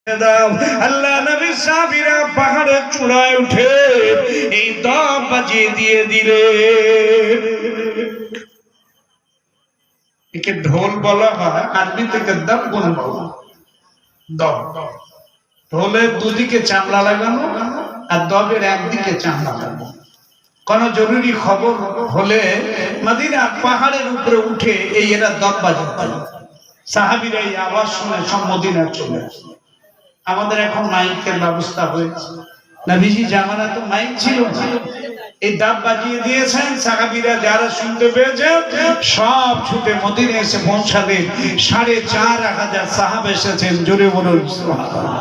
আল্লাহ নবী সাহাবীরা পাহাড়ের চূড়ায় উঠে এই দম বাজিয়ে দিয়ে দিলেন। একে ঢোল বলা হয়, আরবি থেকে দম বলা হয়। দম, ঢোলের দুদিকে চামড়া লাগানো আর দমের একদিকে চামড়া লাগানো। কোন জরুরি খবর হলে মদিনার পাহাড়ের উপরে উঠে এই এরা দম বাজাতেন। সাহাবীরা এই আওয়াজ শুনে সব মদিনায় চলে আসে। আমাদের এখন মাইকের ব্যবস্থা হয়েছে, নবীজি জামানা তো মাইক ছিল না, এই ডাব বাজিয়ে দিয়েছেন। সাহাবীরা যারা শুনতে পেয়েছেন সব ছুটে মদিনায় এসে পৌঁছালেন। ৪,৫০০ সাহাবা এসেছেন। জোরে বলুন সুবহানাল্লাহ।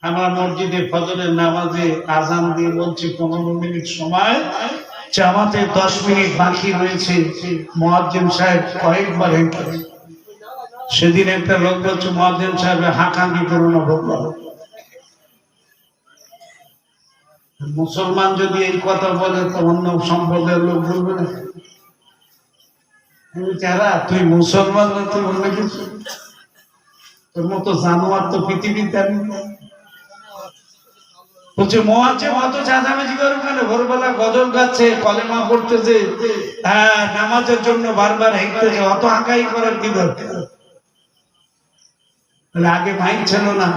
আমার মসজিদে ফজরের নামাজে আযান দিয়ে বলছি ১৫ মিনিট সময়, জামাতে ১০ মিনিট বাকি রয়েছে। মুয়াজ্জিন সাহেব কয়েকবার হেঁটে, সেদিন একটা লোক বলছে মুয়াজ্জিন সাহেব হাঁকানি করুন না। মুসলমান যদি এই কথা বলে তো অন্য সম্প্রদায়ের লোক বলবে না, যারা তুই মুসলমান না তুই অন্য কিছু, তোর মতো জানোয়ার তো পৃথিবীতে আমি। বলছে মুয়াজ্জিন অত চাঁদামেজি করুন কেন? ভোরবেলা গজল গাচ্ছে, কলেমা পড়তেছে, হ্যাঁ নামাজের জন্য বারবার হেঁটতেছে, অত হাঁকাই করার কি দরকার? আগে মাইক ছিল না,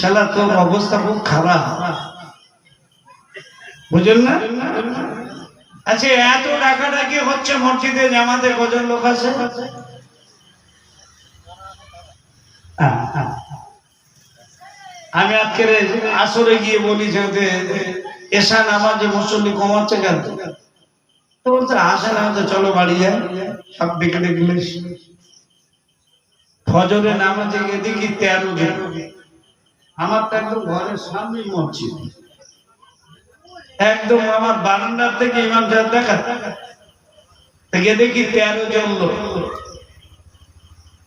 শালা তোর অবস্থা খুব খারাপ, বুঝলেন না? আচ্ছা, এত ডাকাডাকি হচ্ছে মসজিদে, জামাতে কজন লোক আছে? আমি আজকে আসরে গিয়ে বলি যে এশা নামাজে মুসল্লি কমাচ্ছে কেন? তো বলছে আসে না, চলো বাড়ি যায়, সব ডেকে ডেকে। ফজরে নামাজে গিয়ে দেখি ১৩ জন। আমার তো একদম ঘরের সামনে মসজিদ, একদম আমার বারান্দার থেকে ইমাম সাহেব দেখা থেকে দেখি ১৩ জন লোক।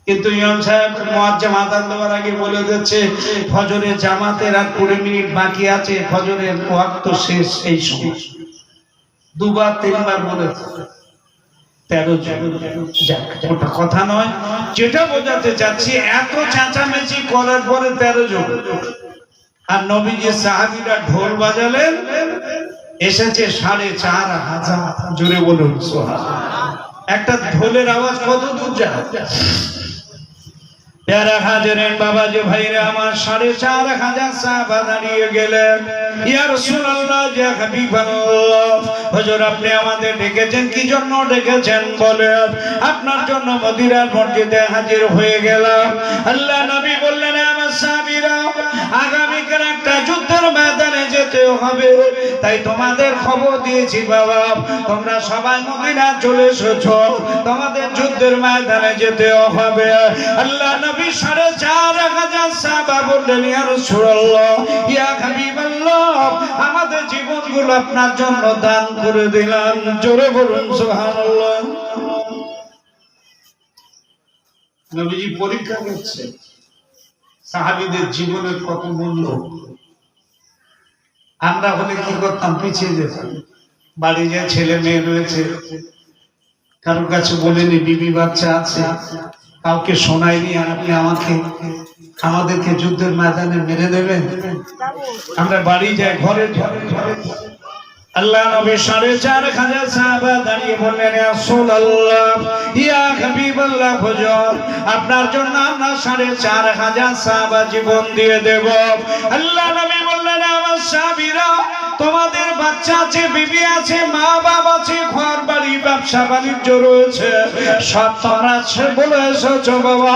কিন্তু ইমাম সাহেব মুয়াজ্জিন আযান দেওয়ার আগে বলে দিচ্ছে ফজরের জামাতের আর ২০ মিনিট বাকি আছে, ফজরের ওয়াক্ত শেষ। এই সময় দুবার তিনবার বলেছে ১৩ জন। ওটা কথা নয়, যেটা বোঝাতে চাচ্ছি এত চেঁচামেচি করার পরে ১৩ জন। আর নবীজি সাহাবীরা ঢোল বাজালেন, এসেছে ৪,৫০০। জোরে বলুন সুবহানাল্লাহ। একটা ঢোলের আওয়াজ কত দূর যায়? প্যারা হাজরেন বাবাজি ভাইরা আমার, ৪,৫০০ সাহাবা দাঁড়িয়ে গেলেন। ইয়া রাসূলুল্লাহ, ইয়া হাবিবাল্লাহ, হুজুর আপনি আমাদের ডেকেছেন, কি জন্য ডেকেছেন বলেন? আপনার জন্য মদিনার মসজিদে হাজির হয়ে গেলাম। আল্লাহ নবী বললেন, আমার সাহাবীরা আগামীকাল একটা যুদ্ধের ময়দানে যেতে হবে, তাই তোমাদের খবর দিয়েছি বাবা, তোমরা সবাই মদিনা চলে এসেছো, তোমাদের যুদ্ধের ময়দানে যেতে হবে। আল্লাহ নবী ৪,৫০০ সাহাবা বললেন, ইয়া রাসূলুল্লাহ, ইয়া হাবিবাল্লাহ, আমাদের জীবনগুলো আপনার জন্য দান করে দিলাম। জোরে বলুন সুবহানাল্লাহ। নবীজি পরীক্ষা করছে সাহাবীদের জীবনের কত মূল্য। আমরা হলে কি করতাম? পিছিয়ে যেতাম। বাড়ি যে ছেলে মেয়ে রয়েছে, কারোর কাছে বলেনি বিবি বাচ্চা আছে, কাউকে শোনায়নি, আপনি আমাদেরকে যুদ্ধের ময়দানে মেরে দেবেন। আমরা বাড়ি যাই, ঘরে আল্লাহ নবী ৪,৫০০ সাহাবা দাঁড়িয়ে বললেন, ইয়া রাসূলুল্লাহ, ইয়া হাবিবাল্লাহ, হুজুর আপনার জন্য আমরা ৪,৫০০ সাহাবা জীবন দিয়ে দেব। আল্লাহ নবী বললেন, আমার সাহাবীরা, তোমাদের বাচ্চা আছে, বিবি আছে, মা বাপ আছে, ঘর বাড়ি ব্যবসা বাণিজ্য রয়েছে, সব তোমরা বলে এসেছো বাবা,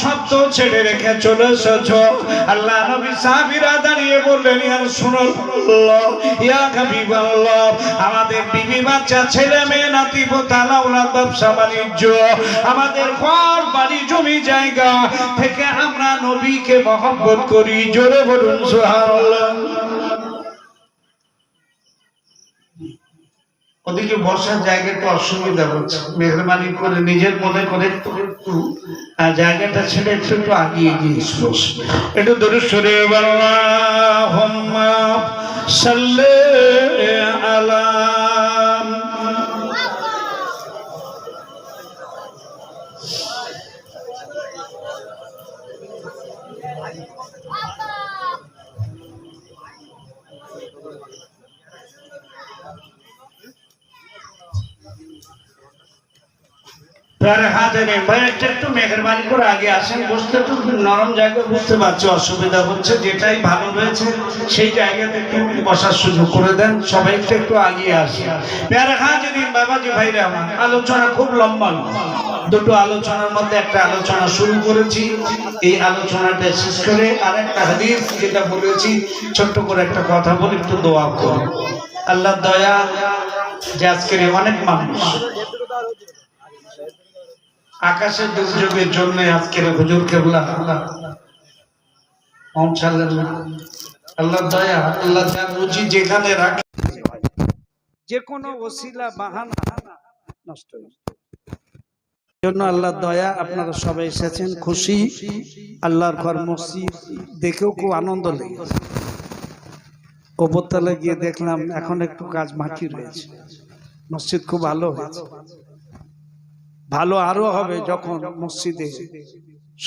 সব তো ছেড়ে রেখে চলে এসেছো। আল্লাহ নবী সাহাবীরা দাঁড়িয়ে বললেন, ইয়া রাসূলুল্লাহ, ইয়া হাবিবাল্লাহ, আমাদের বিবি বাচ্চা ছেলে মেয়ে নাতি পোতা আওলাদ ব্যবসা বাণিজ্য, আমাদের ঘর বাড়ি জমি জায়গা থেকে আমরা নবীকে মহব্বত করি। জোরে বলুন সুবহানাল্লাহ। ওদিকে বসার জায়গাটা অসুবিধা হচ্ছে, মেহরবানি করে নিজের মনে করে একটু জায়গাটা ছেড়ে একটু আগিয়ে গিয়ে একটু দরুদ শরীফ আল্লাহুম্মা সাল্লি আলা প্যারে হাজারে ভাই একটু মেহেরবানি করে আগে আসেন, বসতে একটু নরম জায়গায়, বুঝতে পারছি অসুবিধা হচ্ছে, যেটাই ভালো রয়েছে সেই জায়গাতে একটু বসার সুযোগ করে দেন, সবাই একটু আগিয়ে আসে। প্যারে হাজারে বাবাজি ভাইরা আমার, আলোচনা খুব লম্বা, দুটো আলোচনার মধ্যে একটা আলোচনা শুরু করেছি, এই আলোচনাটা শেষ করে আরেকটা হাদিস যেটা বলেছি ছোট্ট করে একটা কথা বলে একটু দোয়া করুন। আল্লাহ দয়া যে আজকের অনেক মানুষ আকাশের দুর্যোগের জন্য আজকের হুজুর কেবলা আল্লাহ দয়া, আল্লাহ যার রুচি যেখানে রাখে যে কোনো ওসিলা বাহানা নষ্ট জন্য আল্লাহ দয়া, আপনারা সবাই এসেছেন, খুশি। আল্লাহর ঘর মসজিদ দেখেও খুব আনন্দ লেগেছে। উপরতলায় গিয়ে দেখলাম এখন একটু কাজ বাকি রয়েছে, মসজিদ খুব ভালো হয়েছে, ভালো আরো হবে যখন মসজিদে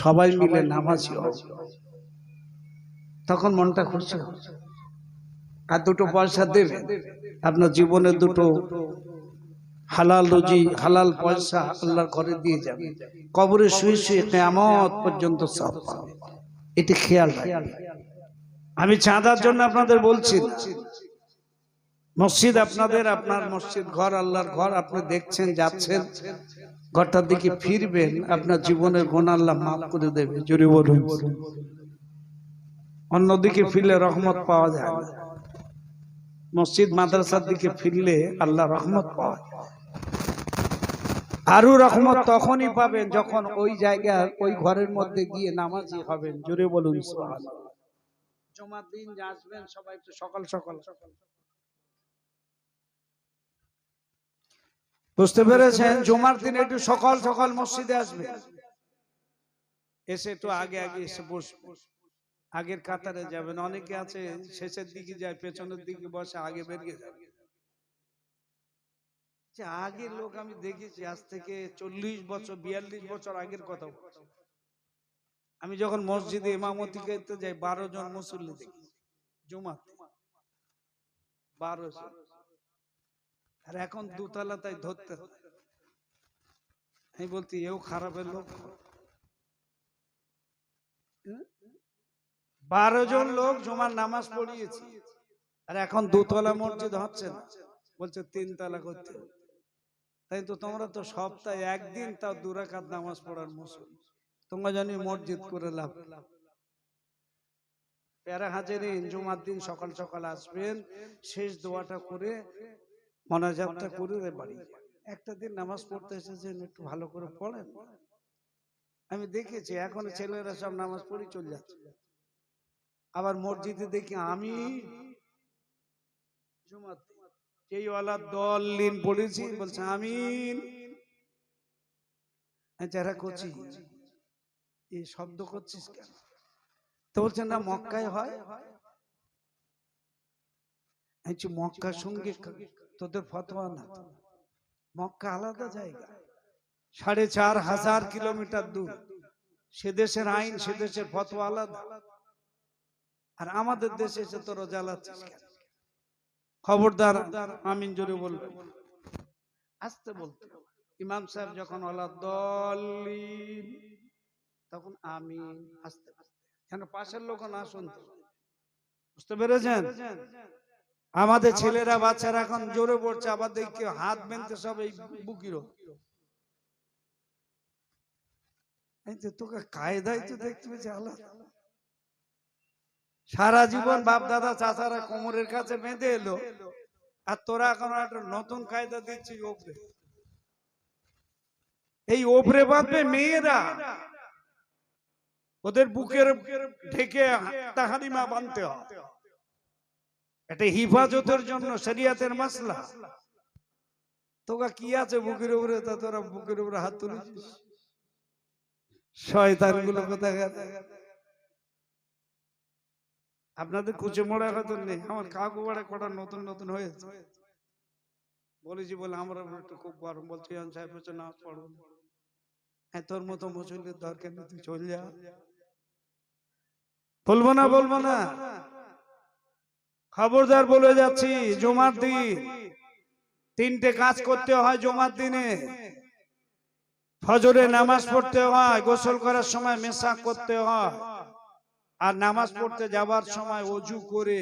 সবাই মিলে নামাজি হবে, তখন মনটা খুশি হবে। আর দুটো পয়সা দেবে, আপনার জীবনে দুটো হালাল রুজি, হালাল পয়সা আল্লাহর ঘরে দিয়ে যাবে, কবরে শুয়ে শুয়ে কিয়ামত পর্যন্ত সব পাবে, এটি খেয়াল রাখবেন। আমি চাঁদার জন্য আপনাদের বলছি, মসজিদ আপনাদের, আপনার মসজিদ ঘর আল্লাহর ঘর, আপনি দেখছেন যাচ্ছেন, ঘরটার দিকে ফিরবেন, আপনার জীবনের গুনাহ আল্লাহ মাফ করে দেবে, জোরে বলুন। অন্যদিকে ফিরলে রহমত পাওয়া যায় না, মসজিদ মাদ্রাসার দিকে ফিরলে আল্লাহ রহমত পাওয়া যায়। আরো রহমত তখনই পাবেন যখন ওই জায়গায় ওই ঘরের মধ্যে গিয়ে নামাজি হবেন, জোরে বলুন সুবহানাল্লাহ। জুমার দিন আসবেন সবাই একটু সকাল সকাল, বুঝতে পেরেছেন? জুমার দিন একটু সকাল সকাল মসজিদে আসবেন, এসে একটু আগে আগে এসে বসবেন, আগের কাতারে যাবেন। অনেকে আছে শেষের দিকে যায়, পেছনের দিকে বসে, আগে বেরিয়ে যাবে। আগের লোক আমি দেখেছি, আজ থেকে 40 বছর 42 বছর আগের কথা। আমি যখন মসজিদে ইমামতি করতে যাই 12 জন মুসল্লি দেখি জুমাতে, 12 জন। আর এখন দুতলা তাই ধরতে হয়। আমি বলছি এও খারাপের লোক, 12 জন লোক জুমার নামাজ পড়িয়েছি, আর এখন দুতলা মসজিদ হচ্ছে না, বলছে 3 তলা করতে। তাই তো তোমরা তো সপ্তাহে একদিন তাও 2 রাকাত নামাজ পড়ার মুসল্লি, তোমরা জানি মসজিদ করে লাভ। প্যারা হাজিরিন, জুমার দিন সকাল সকাল আসবেন, শেষ দোয়াটা করে মোনাজাতটা করে বাড়ি একটা দিন নামাজ পড়তে এসেছেন, একটু ভালো করে পড়েন। আমি দেখেছি এখন ছেলেরা সব নামাজ পড়ে চলে যাচ্ছে, আবার মসজিদে দেখি আমি জুমাতে এই ওয়ালা দলিন পড়েছি, বলছে আমিন। যারা করছি এই শব্দ করছিস কেন? তো বলছেন না মক্কায় হয়। মক্কার সঙ্গে তোদের ফতোয়া না, মক্কা আলাদা জায়গা, 4500 কিলোমিটার দূর, সে দেশের আইন, সে দেশের ফতোয়া আলাদা। আর আমাদের দেশে এসে তোরা জ্বালাচ্ছিস কেন? খবরদার আমিন জোরে বলবেন, আস্তে বলতে। ইমাম সাহেব যখন ওয়ালা দলিন তখন আমিন আস্তে আস্তে, কেন পাশের লোক না শুনতে। বুঝতে পেরেছেন? আমাদের ছেলেরা বাচ্চারা এখন জোরে পড়ছে, আবার দেখি হাত বেঁধতে সব এই বুকিরও। তোকে কায়দাই তো দেখতে পেয়েছে আলাদা। সারা জীবন বাপ দাদা চাচারা কোমরের কাছে বেঁধে এলো, আর তোরা এখন একটা নতুন কায়দা দিচ্ছিস ওপরে। এই ওপরে বাঁধবে মেয়েরা, ওদের বুকের ঢেকে তাহারিমা বাঁধতে হয়, এটা হিফাজতের জন্য, শরিয়াতের মাসলা। তোরা কি আছে বুকের উপরে, তা তোরা বুকের উপরে হাত তুলেছিস? শয়তান গুলো কোথায় গেছে? আপনাদের কুচে মোড়া হয়তো নেই, আমার কাকু বাড়া কটা নতুন নতুন হয়েছে, বলেছি বলে আমরা একটু খুব গরম, বলছি সাহেব হচ্ছে না পড়ো। হ্যাঁ, তোর মতো মুসল্লির দরকার নেই, তুই চল যা। বলবো না বলবো না, খবরদার বলে যাচ্ছি। জুমার দিন 3টে কাজ করতে হয় জুমার দিনে। ফজরে নামাজ পড়তে হয়, গোসল করার সময় মেসাক করতে হয়, আর নামাজ পড়তে যাবার সময় ওযু করে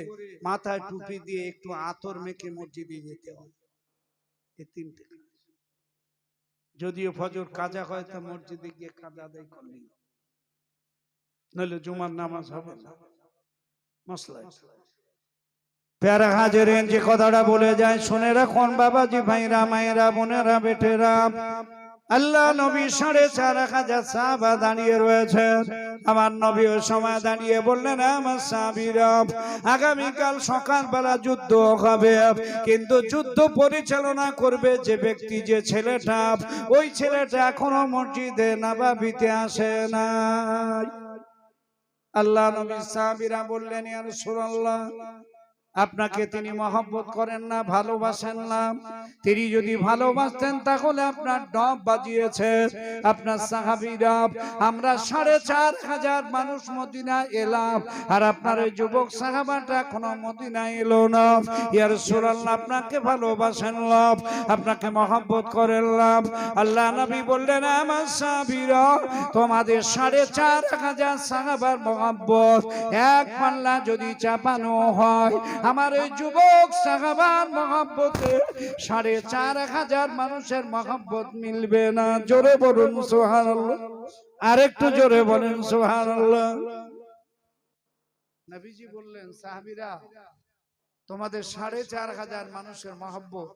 মাথায় টুপি দিয়ে একটু আতর মেখে মসজিদে যেতে হয়। এই তিনটে। যদিও ফজর কাজা হয় তা মসজিদে গিয়ে কাজা আদায় করলি, নইলে জুমার নামাজ হবে না। মশলা প্যারা হাজেরেন যে কথাটা বলে যায় শুনে রাখুন বাবাজি, ভাইরা, মায়েরা, বোনেরা, বেটেরা। আল্লাহ নবী 4,500 সাহাবা দাঁড়িয়ে রয়েছে। আমার নবী ওই সময় দাঁড়িয়ে বললেন, আমার সাহাবীরা, আগামীকাল সকালবেলা যুদ্ধ হবে, কিন্তু যুদ্ধ পরিচালনা করবে যে ব্যক্তি, যে ছেলেটা, ওই ছেলেটা এখনো মসজিদে নববীতে আসে না। আল্লাহ নবী সাহাবীরা বললেন, ইয়া রাসূলুল্লাহ, আপনাকে তিনি মহব্বত করেন না, ভালোবাসেন না? তিনি যদি ভালোবাসতেন তাহলে আপনার ডব বাজিয়েছে আপনার সাহাবীরা। আমরা 4,500 মানুষ মদিনা এলাম, আর আপনার ওই যুবক সাহাবাটা এখনো মদিনা এলো না। ইয়া রাসূলুল্লাহ, আপনাকে ভালোবাসেন না, আপনাকে মহব্বত করেন না। আল্লাহ নবী বললেন, আমার সাহাবীরা, তোমাদের 4,500 সাহাবার মহব্বত এক পাল্লা যদি চাপানো হয়, আমার ওই যুবক সাহাবার মহব্বতে 4,500 মানুষের মহব্বত মিলবে না। জোরে বলুন সুবহানাল্লাহ, আরেকটু জোরে বলেন সুবহানাল্লাহ। নবীজি বললেন, সাহাবীরা, তোমাদের 4,500 মানুষের মহব্বত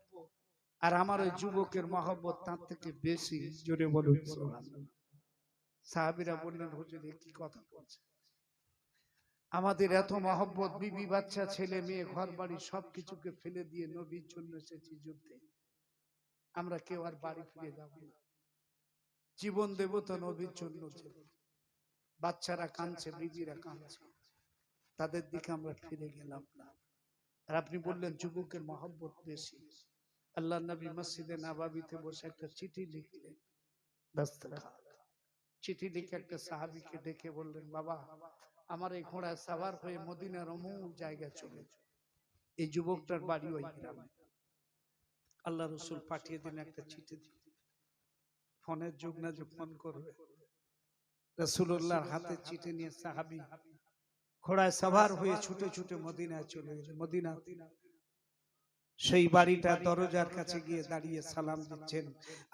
আর আমার ওই যুবকের মহব্বত তার থেকে বেশি। জোরে বলুন সুবহানাল্লাহ। সাহাবীরা বললেন, হুজুর কি কথা বলছেন? আমাদের এত মহব্বত, বিবি বাচ্চা, ছেলে মেয়ে, ঘর বাড়ি সবকিছুকে ফেলে দিয়ে নবীর জন্য এসেছি যুদ্ধে। আমরা কেউ আর বাড়ি ফিরে যাব না, জীবন দেব তো নবীর জন্য। বাচ্চারা কাঁদছে, বিবিরা কাঁদছে, তাদের দিকে আমরা ফিরে গেলাম না। আর আপনি বললেন যুবকের মহব্বত বেশি। আল্লাহ নবী মসজিদে নববীতে বসে একটা চিঠি লিখলেন। চিঠি লিখে একটা সাহাবীকে ডেকে বললেন, বাবা, আমার এই ঘোড়ায় সাওয়ার হয়ে মদিনার অমুক জায়গায় চলে যাও। এই যুবকটার বাড়ি ওই গ্রামে। আল্লাহ রাসূল পাঠিয়ে দিন একটা চিঠি। ফোনের যুগ না যে ফোন করবে, রাসূলুল্লাহর হাতে চিঠি নিয়ে সাহাবী ঘোড়ায় সাওয়ার হয়ে ছুটে ছুটে মদিনায় চলে গেল। মদিনা সেই বাড়িটা দরজার কাছে গিয়ে দাঁড়িয়ে সালাম দিচ্ছেন,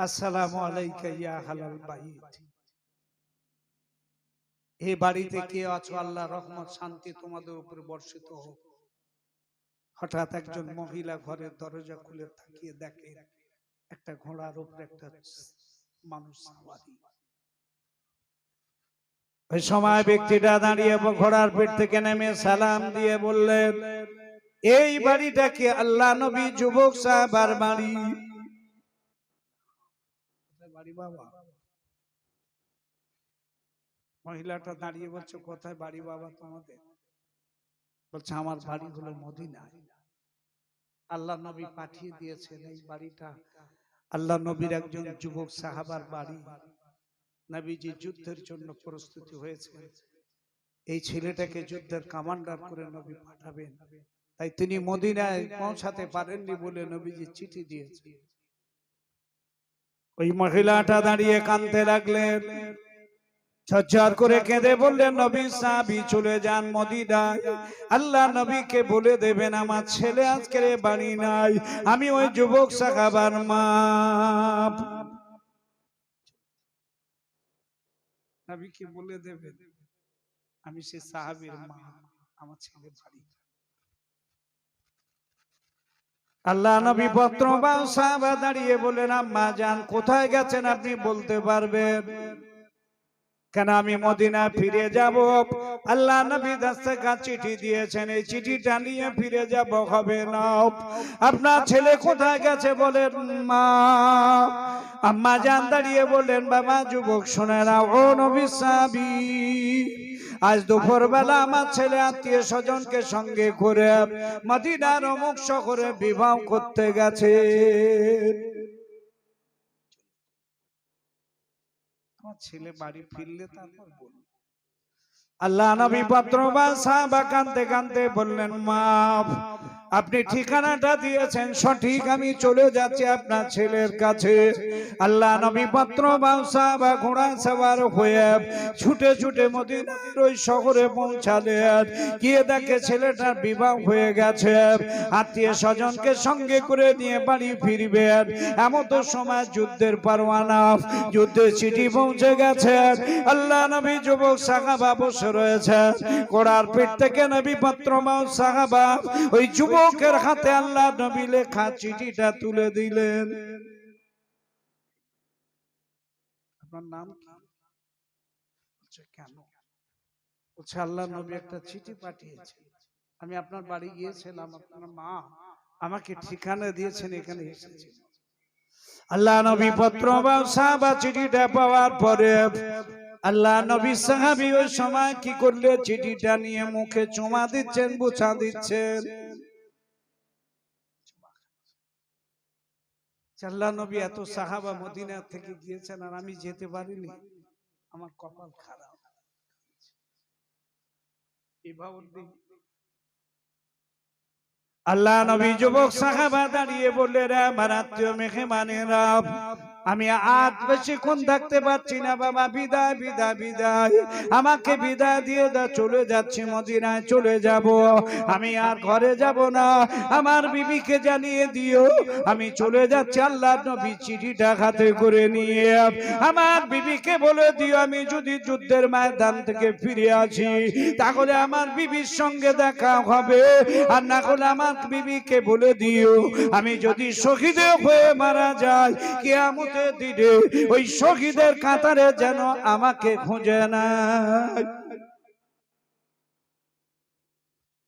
আসসালামু আলাইকা ইয়া আহলাল বাইত। এই বাড়িতে কে আছো, আল্লাহ রহমত শান্তি তোমাদের উপর বর্ষিত হোক। হঠাৎ একজন মহিলা ঘরের দরজা খুলে তাকিয়ে দেখে একটা ঘোড়ার উপরে একটা মানুষ সাওয়ারি। ওই সময় ব্যক্তিটা দাঁড়িয়ে ঘোড়ার পিঠ থেকে নেমে সালাম দিয়ে বললেন, এই বাড়িটা কি আল্লাহ নবী যুবক সাহাবার বাড়ি? বাড়ি বাবা। মহিলাটা দাঁড়িয়ে বলছে, কোথায় বাড়ি বাবা তোমাদের? বলছে, আমার বাড়ি হলো মদিনায়। আল্লাহ নবী পাঠিয়ে দিয়েছেন এই বাড়িটা আল্লাহ নবীর একজন যুবক সাহাবার বাড়ি। নবীজি যুদ্ধের জন্য প্রস্তুতি হয়েছে, এই ছেলেটাকে যুদ্ধের কমান্ডার করে নবী পাঠাবেন, তাই তিনি মদিনায় পৌঁছাতে পারেননি বলে নবীজি চিঠি দিয়েছে। ওই মহিলাটা দাঁড়িয়ে কাঁদতে লাগলেন, ঝরঝর করে কেঁদে বললেন, নবী সাহাবী চলে যান মদিনায়, আল্লাহ নবীকে বলে দেবেন আমার ছেলে আজকের বাড়ি নাই, আমি ওই যুবক সাহাবার মা। নবীকে বলে দেবেন আমি সে সাহাবীর মা, আমার ছেলে বাড়ি। আল্লাহ নবী পত্রবাহী সাহাবা দাঁড়িয়ে বলেন, আম্মা জান কোথায় গেছেন আপনি বলতে পারবেন? কেন আমি মদিনা ফিরে যাব। আল্লাহ নবী দস্তখত চিঠি দিয়েছেন, এই চিঠিটা নিয়ে ফিরে যাব হবে না। আপনার ছেলে কোথায় গেছে বলেন মা। আম্মা জান দাঁড়িয়ে বললেন, বাবা যুবক শুনে নাও, ও নবী সাহাবী, আজ দুপুর বেলা আমার ছেলে আত্মীয় স্বজনকে সঙ্গে করে মদিনার অমুক শহরে বিবাহ করতে গেছে। ছেলে বাড়ি ফিরলে তারপর বলুন। আল্লাহ নবী পত্রবাহী সাহাবা কাঁদতে কাঁদতে বললেন, মা আপনি ঠিকানাটা দিয়েছেন সঠিক, আমি চলে যাচ্ছি আপনার ছেলের কাছে। আল্লাহ নবী পত্র বা ঘোড়া সওয়ার হয়ে ছুটে ছুটে মদিনার ওই শহরে পৌঁছালেন। গিয়ে দেখে ছেলেটার বিবাহ হয়ে গেছে, আত্মীয় স্বজনকে সঙ্গে করে নিয়ে বাড়ি ফিরবেন। এমন তো সময় যুদ্ধের পরোয়ানা, যুদ্ধের চিঠি পৌঁছে গেছে। আল্লাহ নবী যুবক সাহাবা বসে রয়েছে, ঘোড়ার পিঠ থেকে নবী পত্র সাহাবা ওই যুবকের হাতে আল্লাহ নবী লেখা চিঠিটা তুলে দিলেন। আপনার নাম কি? কেন? বলছে আল্লাহ নবী একটা চিঠি পাঠিয়েছে, আমি আপনার বাড়ি গিয়েছিলাম, আপনার মা আমাকে ঠিকানা দিয়েছেন, এখানে এসেছি। আল্লাহ নবী পত্র সাহাবা চিঠিটা পাওয়ার পরে আল্লাহ নবী সাহাবী ওই সময় কি করলে, চিঠিটা নিয়ে মুখে চুমা দিচ্ছেন, বুঝা দিচ্ছেন। আল্লাহ নবী এত সাহাবা মদিনা থেকে গিয়েছেন আর আমি যেতে পারিনি, আমার কপাল খারাপ। আল্লাহ নবী যুবক সাহাবা দাঁড়িয়ে বললেন, আমার আত্মীয় মেহমানেরা, আমি আজ বেশিক্ষণ থাকতে পারছি না বাবা, বিদায় বিদায় বিদায়, আমাকে বিদায় দিয়ে চলে যাচ্ছি, মদিনায় চলে যাব, আমি আর ঘরে যাব না, আমার বিবিকে জানিয়ে দিও আমি চলে যাচ্ছি। আল্লাহ নবী চিঠিটা হাতে করে নিয়ে আমার বিবিকে বলে দিও, আমি যদি যুদ্ধের ময়দান থেকে ফিরে আসি তাহলে আমার বিবির সঙ্গে দেখা হবে, আর না হলে আমার বিবিকে বলে দিও আমি যদি শহীদ হয়ে মারা যাই কিয়ামতের দিনে ওই শহীদের কাতারে যেন আমাকে খুঁজে না।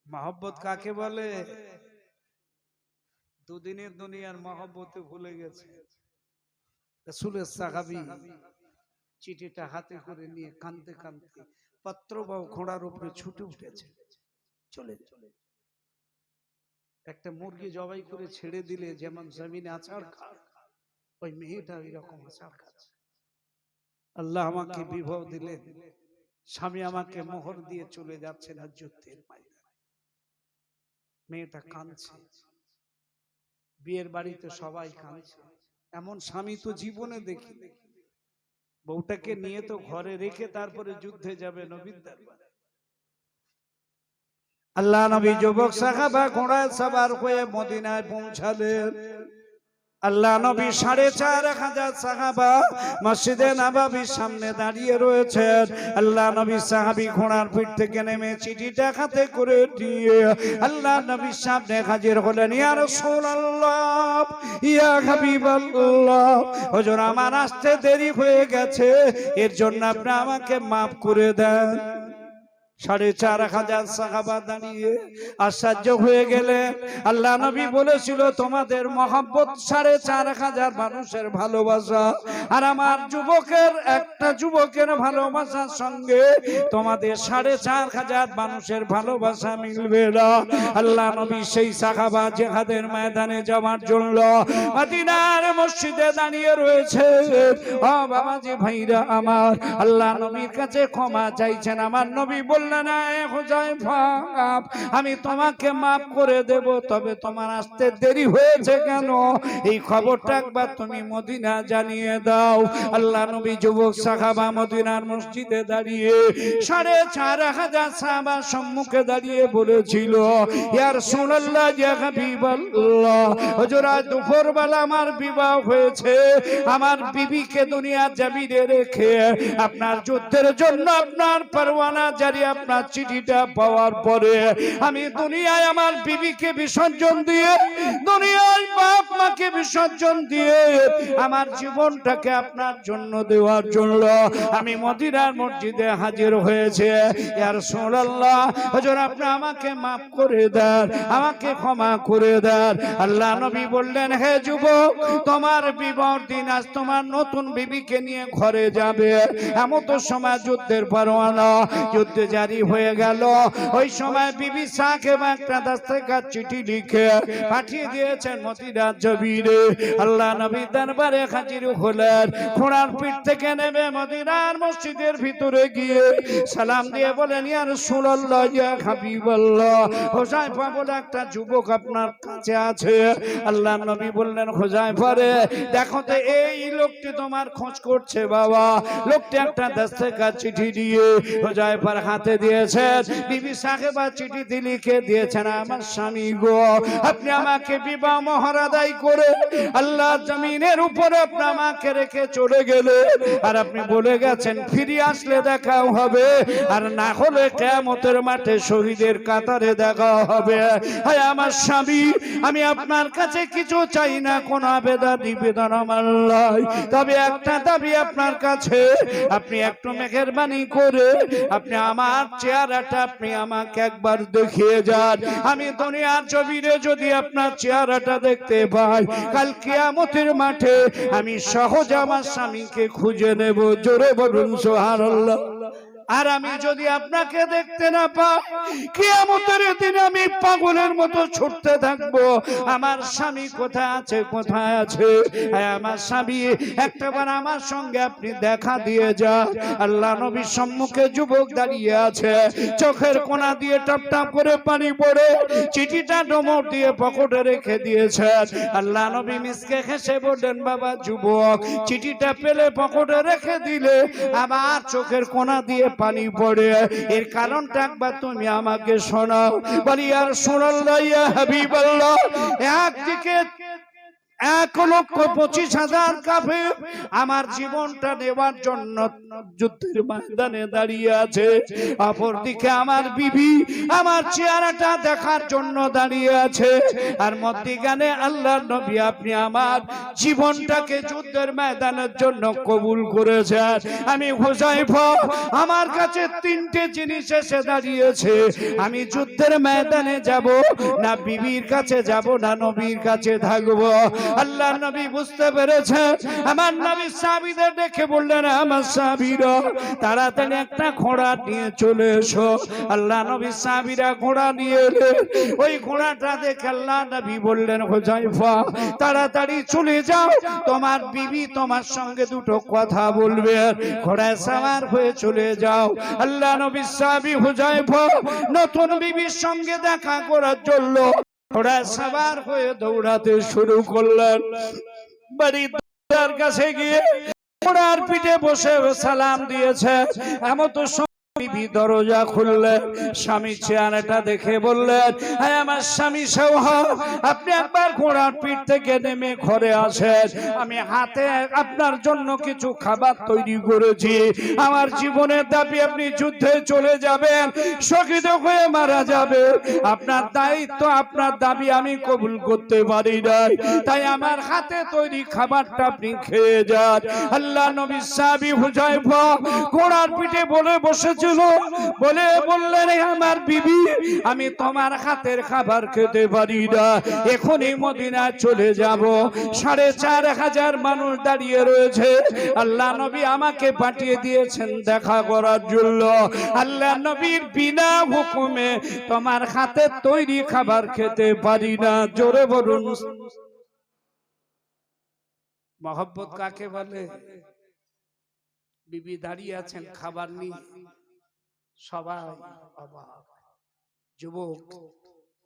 মহব্বত কাকে বলে? দুদিনের দুনিয়ার মহব্বতে ভুলে গেছে। রাসূলের সাহাবী চিঠিটা হাতে করে নিয়ে কাঁদতে কাঁদতে পত্রবাহু ঘোড়ার উপরে ছুটে উঠেছে, চলে একটা মুরগি জবাই করে ছেড়ে দিলে যেমন জমিনে আছাড় খায়, ওই মেয়েটা ওই রকম আছাড় খাচ্ছে। আল্লাহ আমাকে বিবাহ দিলেন, স্বামী আমাকে মোহর দিয়ে চলে যাচ্ছে না যুদ্ধের ময়দানে। মেয়েটা কাঁদছে, বিয়ের বাড়িতে সবাই কাঁদছে, এমন স্বামী তো জীবনে দেখি। বউটাকে নিয়ে তো ঘরে রেখে তারপরে যুদ্ধে যাবে নবীর দরবারে। আল্লাহ নবী যুবক সাহাবা ঘোড়ায় সওয়ার হয়ে মদিনায় পৌঁছালেন। আল্লাহ নবী ৪৫০০ সাহাবা মসজিদে নববীর সামনে দাঁড়িয়ে রয়েছেন। আল্লাহ নবী সাহাবী ঘোড়ার পিঠ থেকে নেমে চিঠিটা হাতে করে দিয়ে আল্লাহ নবীর সামনে হাজির হলেন। ইয়া রাসূলুল্লাহ, ইয়া হাবিবাল্লাহ, হুজুর আমার আসতে দেরি হয়ে গেছে, এর জন্য আপনি আমাকে মাফ করে দেন। ৪৫০০ সাহাবা দাঁড়িয়ে আশ্চর্য হয়ে গেলে। আল্লাহ নবী বলেছিল তোমাদের মহব্বত ৪৫০০ মানুষের ভালোবাসা আর আমার যুবকের একটা যুবকের ভালোবাসার সঙ্গে তোমাদের ৪৫০০ মানুষের ভালোবাসা মিলবে না। আল্লাহ নবী সেই সাহাবা জিহাদের ময়দানে যাওয়ার জন্য মদিনার মসজিদে দাঁড়িয়ে রয়েছে। ও বাবাজি ভাইরা আমার, আল্লাহ নবীর কাছে ক্ষমা চাইছেন। আমার নবী বললেন, আমি তোমাকে মাফ করে দেব, তবে তোমার আসতে দেরি হয়েছে কেন এই খবরটা একবার তুমি মদিনা জানিয়ে দাও। আল্লাহ নবী যুবক সাহাবা মদিনার মসজিদে দাঁড়িয়ে ৪৫০০ সাহাবার সম্মুখে দাঁড়িয়ে বলেছিল, ইয়া রাসূলুল্লাহ, ইয়া হাবিবাল্লাহ, হুজুর আজ দুপুরবেলা আমার বিবাহ হয়েছে, আমার বিবিকে দুনিয়া জমিনে রেখে আপনার যুদ্ধের জন্য আপনার পরওয়ানা জারি, আপনার চিঠিটা পাওয়ার পরে আমি দুনিয়ায় আমার বিবিকে বিসর্জন দিয়ে, দুনিয়ায় বাপ মাকে বিসর্জন দিয়ে আমার জীবনটাকে আপনার জন্য দেওয়ার জন্য আমি মদিনার মসজিদে হাজির হয়েছে। ইয়া রাসূলুল্লাহ, হুজুর আপনি আমাকে মাফ করে দেন, আমাকে ক্ষমা করে দেন। আল্লাহ নবী বললেন, হে যুবক, তোমার বিবাহর দিন আজ, তোমার নতুন বিবিকে নিয়ে ঘরে যাবে, এমন তো সময় যুদ্ধের পরোয়ানা, যুদ্ধে জারি জারি হয়ে গেল। ওই সময় বিবি সাহেব একটা দস্তখত চিঠি লিখে পাঠিয়ে দিয়েছেন মদিনার জমিনে। আল্লাহ নবী দরবারে হাজির হলেন। ঘোড়ার পিঠ থেকে নেমে মদিনার মসজিদের ভিতরে গিয়ে সালাম দিয়ে বলেন, ইয়া রাসূলুল্লাহ, ইয়া হাবিবাল্লাহ, হুযায়ফা বলে একটা যুবক আপনার কাছে আছে। আল্লাহ নবী বললেন, হুযায়ফা রে, দেখো তো এই লোকটি তোমার খোঁজ করছে বাবা। লোকটি একটা দস্তখত চিঠি দিয়ে হুযায়ফার হাতে দিয়েছেন। বিবি সাহেবা চিঠিতে লিখে দিয়েছেন, আমার স্বামী গো, আপনি আমাকে বিবাহ মোহর আদায় করে আল্লাহর জমিনের উপরে আপনি আমাকে রেখে চলে গেলেন। আর আপনি বলে গেছেন ফিরে আসলে দেখাও হবে, আর না হলে কিয়ামতের মাঠে শহীদের কাতারে দেখা হবে। হায় আমার স্বামী, আমি আপনার কাছে কিছু চাই না, কোন নিবেদন আমার নয়, তবে একটা দাবি আপনার কাছে, আপনি একটু মেহেরবানি করে আপনি আমার চেহারাটা আপনি আমাকে একবার দেখিয়ে যান। আমি দুনিয়ার জমিনে যদি আপনার চেহারাটা দেখতে পাই, কাল কিয়ামতের মাঠে আমি সহজে আমার স্বামীকে খুঁজে নেব। জোরে বলুন সুবহানাল্লাহ। আর আমি যদি আপনাকে দেখতে না পাই, কিয়ামতের দিনে আমি পাগলের মতো ছুটতে থাকবো, আমার স্বামী কোথায় আছে, কোথায় আছে। আমার স্বামী একটাবার আমার সঙ্গে আপনি দেখা দিয়ে যান। আল্লাহ নবীর সম্মুখে যুবক দাঁড়িয়ে আছে, চোখের কোনা দিয়ে টপ টপ করে পানি পড়ে, চিঠিটা ডমর দিয়ে পকেটে রেখে দিয়েছেন। আল্লাহ নবী মিসকে হেসে বললেন, বাবা যুবক, চিঠিটা পেলে পকেটে রেখে দিলে আবার চোখের কোনা দিয়ে পানি পড়ে, এর কারণটা একবার তুমি আমাকে শোনাও। বলি, ইয়া রাসূলুল্লাহ, ইয়া হাবিবাল্লাহ, একদিকে 1,25,000 কাফের আমার জীবনটা নেওয়ার জন্য যুদ্ধের ময়দানে দাঁড়িয়ে আছে, অপরদিকে আমার বিবি আমার চেহারাটা দেখার জন্য দাঁড়িয়ে আছে, আর মধ্যিখানে আল্লাহর নবী আপনি আমার জীবনটাকে যুদ্ধের ময়দানের জন্য কবুল করেছেন। আমি হুযায়ফা, আমার কাছে 3টে জিনিস এসে দাঁড়িয়েছে, আমি যুদ্ধের ময়দানে যাব না, বিবির কাছে যাব না, নবীর কাছে থাকবো। আল্লাহ নবী বুঝতে পেরেছেন। আমার নবী সাহাবীদের দেখে বললেন, আমার সাহাবীরা তাড়াতাড়ি একটা ঘোড়া নিয়ে চলে এসো। আল্লাহ নবী সাহাবীরা ঘোড়া নিয়ে এলেন। ওই ঘোড়াটা দেখে আল্লাহ নবী বললেন, হুযায়ফা তাড়াতাড়ি চলে যাও, তোমার বিবি তোমার সঙ্গে দুটো কথা বলবে, ঘোড়ায় সাওয়ার হয়ে চলে যাও। আল্লাহ নবী সাহাবী হুযায়ফা নতুন বিবির সঙ্গে দেখা করার জন্য ঘোড়া সাওয়ার হয়ে দৌড়াতে শুরু করলেন। বাড়ির কাছে গিয়ে ঘোড়ার পিঠে বসে সালাম দিয়েছে। এমন তো বিবি দরজা খুললেন, স্বামী চেহারাটা দেখে বললেন, হ্যাঁ আমার স্বামী সওহা, আপনি একবার ঘোড়ার পিঠ থেকে নেমে ঘরে আসেন, আমি হাতে আপনার জন্য কিছু খাবার তৈরি করেছি। আমার জীবনের দাবি, আপনি যুদ্ধে চলে যাবেন, শহীদ হয়ে মারা যাবেন, আপনার দায়িত্ব, আপনার দাবি আমি কবুল করতে পারি নাই, তাই আমার হাতে তৈরি খাবারটা আপনি খেয়ে যান। আল্লাহ নবী সাহাবী হুযায়ফা ঘোড়ার পিঠে বলে বসেছে, বলে বললেন, আমার বিবি আমি তোমার হাতের খাবার খেতে পারি না, এখনই মদিনা চলে যাব। 4,500 মানুষ দাঁড়িয়ে রয়েছে, আল্লাহ নবী আমাকে পাঠিয়ে দিয়েছেন দেখা করার জন্য। আল্লাহ নবীর বিনা হুকুমে তোমার হাতের তৈরি খাবার খেতে পারি না। জোরে বলুন মহব্বত কাকে বলে? বিবি দাঁড়িয়ে আছেন, খাবার নেই, সবাই অবাক। যুবক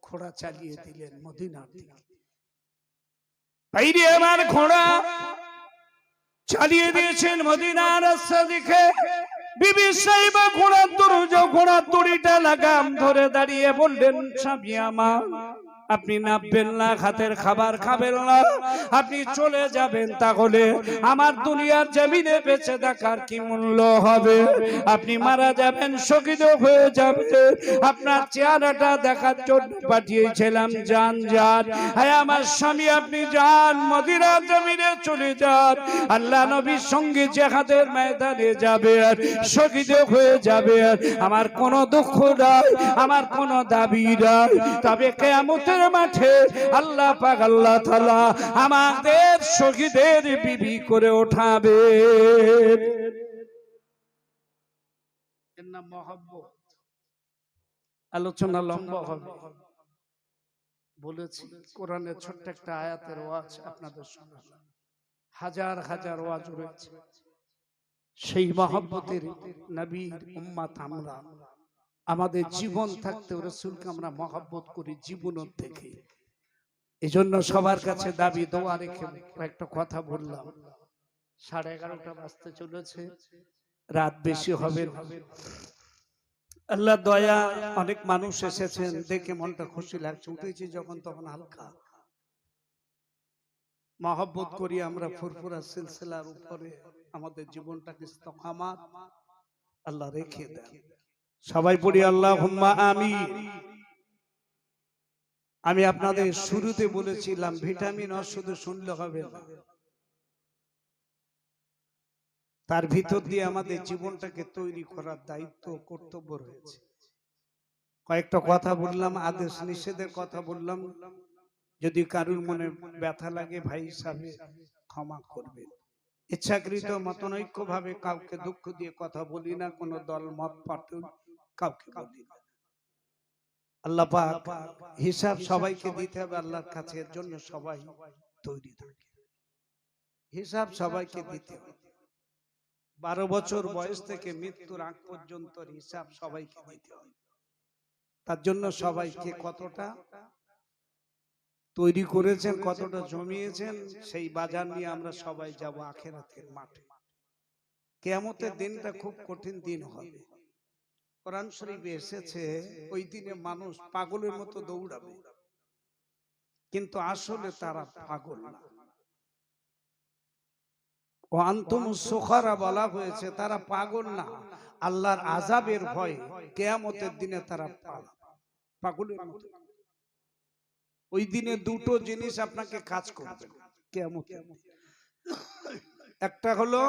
ঘোড়া চালিয়ে দিলেন মদিনার দিকে। বাইরে আমার ঘোড়া চালিয়ে দিয়েছেন মদিনার রাস্তা দিকে। বিবি সাহেবা ঘোড়ার দড়িটা লাগাম ধরে দাঁড়িয়ে বললেন, স্বামী আমার, আপনি নামবেন না, হাতের খাবার খাবেন না, আপনি চলে যাবেন, তাহলে আমার দুনিয়ার জমিনে বেঁচে থাকার কি মূল্য হবে? আপনি মারা যাবেন, শহীদ হয়ে যাবেন, আপনার চেহারাটা দেখার জন্য পাঠিয়েছিলাম, যান যান। হ্যাঁ আমার স্বামী, আপনি যান, মদিনার জমিনে চলে যান, আল্লাহ নবীর সঙ্গে জিহাদের ময়দানে যাবেন, শহীদ হয়ে যাবেন, আমার কোনো দুঃখ নাই, আমার কোনো দাবি নাই, তবে কিয়ামতের মাঠে আল্লাহ পাক, আল্লাহ তাআলা আমাদের শহীদের বিবি করে ওঠাবে। এর নাম মহব্বত। আলোচনা লম্বা হবে। বলেছি কোরআনের ছোট্ট একটা আয়াতের ওয়াজ আপনাদের শোনালাম, হাজার হাজার ওয়াজ রয়েছে। সেই মহব্বতের নবীর উম্মত আমরা, আমাদের জীবন থাকতে রাসূলকে আমরা মহব্বত করি জীবনের থেকে। এজন্য সবার কাছে দাবি দোয়া রেখে একটা কথা বললাম। 11:30 বাজতে চলেছে, রাত বেশি হবে না। আল্লাহ দয়া, অনেক মানুষ এসেছেন, দেখে মনটা খুশি লাগছে। উঠেছি যখন তখন হালকা মহব্বত করি আমরা ফুরফুরা সিলসিলার উপরে আমাদের জীবনটাকে ইস্তেকামাত আল্লাহ রেখে দেন। সবাই পড়ি আল্লাহুম্মা আমিন। আমি আপনাদের শুরুতে বলেছিলাম ভিটামিন শুধু শুনলে হবে না, তার ভিতর দিয়ে আমাদের জীবনটাকে তৈরি করার দায়িত্ব কর্তব্য রয়েছে। কয়েকটা কথা বললাম, আদেশ নিষেধের কথা বললাম। যদি কারুর মনে ব্যথা লাগে ভাই হিসাবে ক্ষমা করবেন। ইচ্ছাকৃত মতনৈক্য ভাবে কাউকে দুঃখ দিয়ে কথা বলি না, কোন দল মত পার্টি কাউকে বলি না। আল্লাহ পাক হিসাব সবাইকে দিতে হবে আল্লাহর কাছে, এর জন্য সবাই তৈরি থাকে। হিসাব সবাইকে দিতে হবে। 12 বছর বয়স থেকে মৃত্যুর আগ পর্যন্ত হিসাব সবাইকে দিতে হবে। তার জন্য সবাইকে কতটা তৈরি করেছেন, কতটা জমিয়েছেন, সেই বাজার নিয়ে আমরা সবাই যাব আখিরাতের মাঠে। কিয়ামতের দিনটা খুব কঠিন দিন হবে। কোরআন শরীফে এসেছে ওই দিনে মানুষ পাগলের মতো দৌড়াবে, কিন্তু আসলে তারা পাগল না। ও আনতুমুস সুখারা বলা হয়েছে, তারা পাগল না, আল্লাহর আযাবের ভয়ে কিয়ামতের দিনে তারা পাগলের মতো। ওই দিনে দুটো জিনিস আপনাকে কাজ করবে কিয়ামতে। একটা হলো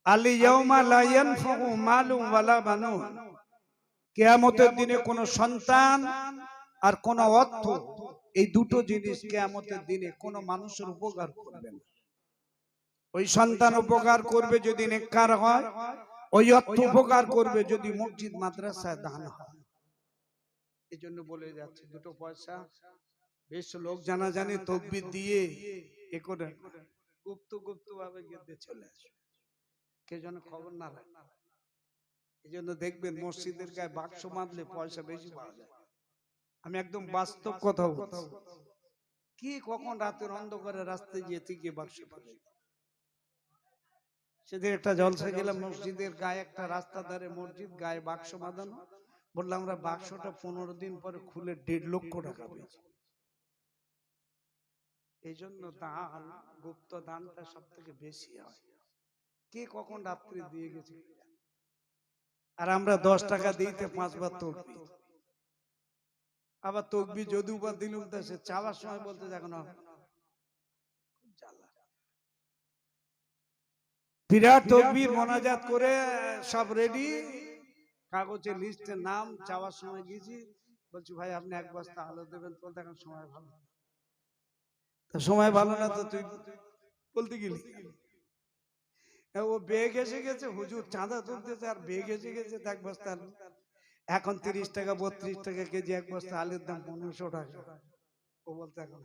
আল ইয়াউমা লা ইয়ানফাউ মালুন ওয়ালা বানুন, কিয়ামতের দিনে কোনো সন্তান আর কোনো অর্থ, এই দুটো জিনিস কিয়ামতের দিনে কোনো মানুষের উপকার করবে না। ওই সন্তান উপকার করবে যদি নেককার হয়, ওই অর্থ উপকার করবে যদি মসজিদ মাদ্রাসায় দান হয়। এই জন্য বলে যাচ্ছে দুটো পয়সা বেশ লোক জানাজানি তাকবীর দিয়ে এ করে গুপ্ত গুপ্ত ভাবে গেতে চলে আসে, কে যেন খবর না রাখে। এই জন্য দেখবেন মসজিদের গায়ে বাক্স বাঁধলে পয়সা বেশি পাওয়া যায়। আমি একদম বাস্তব কথা বলছি। কি কখন রাতের অন্ধকারে রাস্তায় যেতে গিয়ে বাক্স পাবে। সেদিন একটা জলসা গেলাম, মসজিদের গায়ে একটা রাস্তা ধারে মসজিদ, গায়ে বাক্স বাঁধানো। বললাম আমরা বাক্সটা 15 দিন পরে খুলে 1.5 লক্ষ টাকা পেয়েছি। এই জন্য দান, গুপ্ত দানটা সব থেকে বেশি হয়। কে কখন রাত্রি দিয়ে গেছে, আর আমরা 10 টাকা দিতে 5 বার তকবীর। আবার তকবীর যদিও বা দিলুম তা সে চাওয়ার সময় বলতে দেখো না বিরাট তকবীর মোনাজাত করে সব রেডি, কাগজে লিস্টে নাম, চাওয়ার সময় গেছি, বলছি ভাই আপনি 1 বস্তা আলু দেবেন, তো দেখেন সময় ভালো, তো সময় ভালো না তো তুই বলতে গেলি। ও বেগ এসে গেছে, হুজুর চাঁদা তুলতেছে আর বেগ এসে গেছে 1 বস্তা আলু। এখন 30 টাকা 32 টাকা কেজি 1 বস্তা আলুর দাম 1500 টাকা। ও বলতে এখন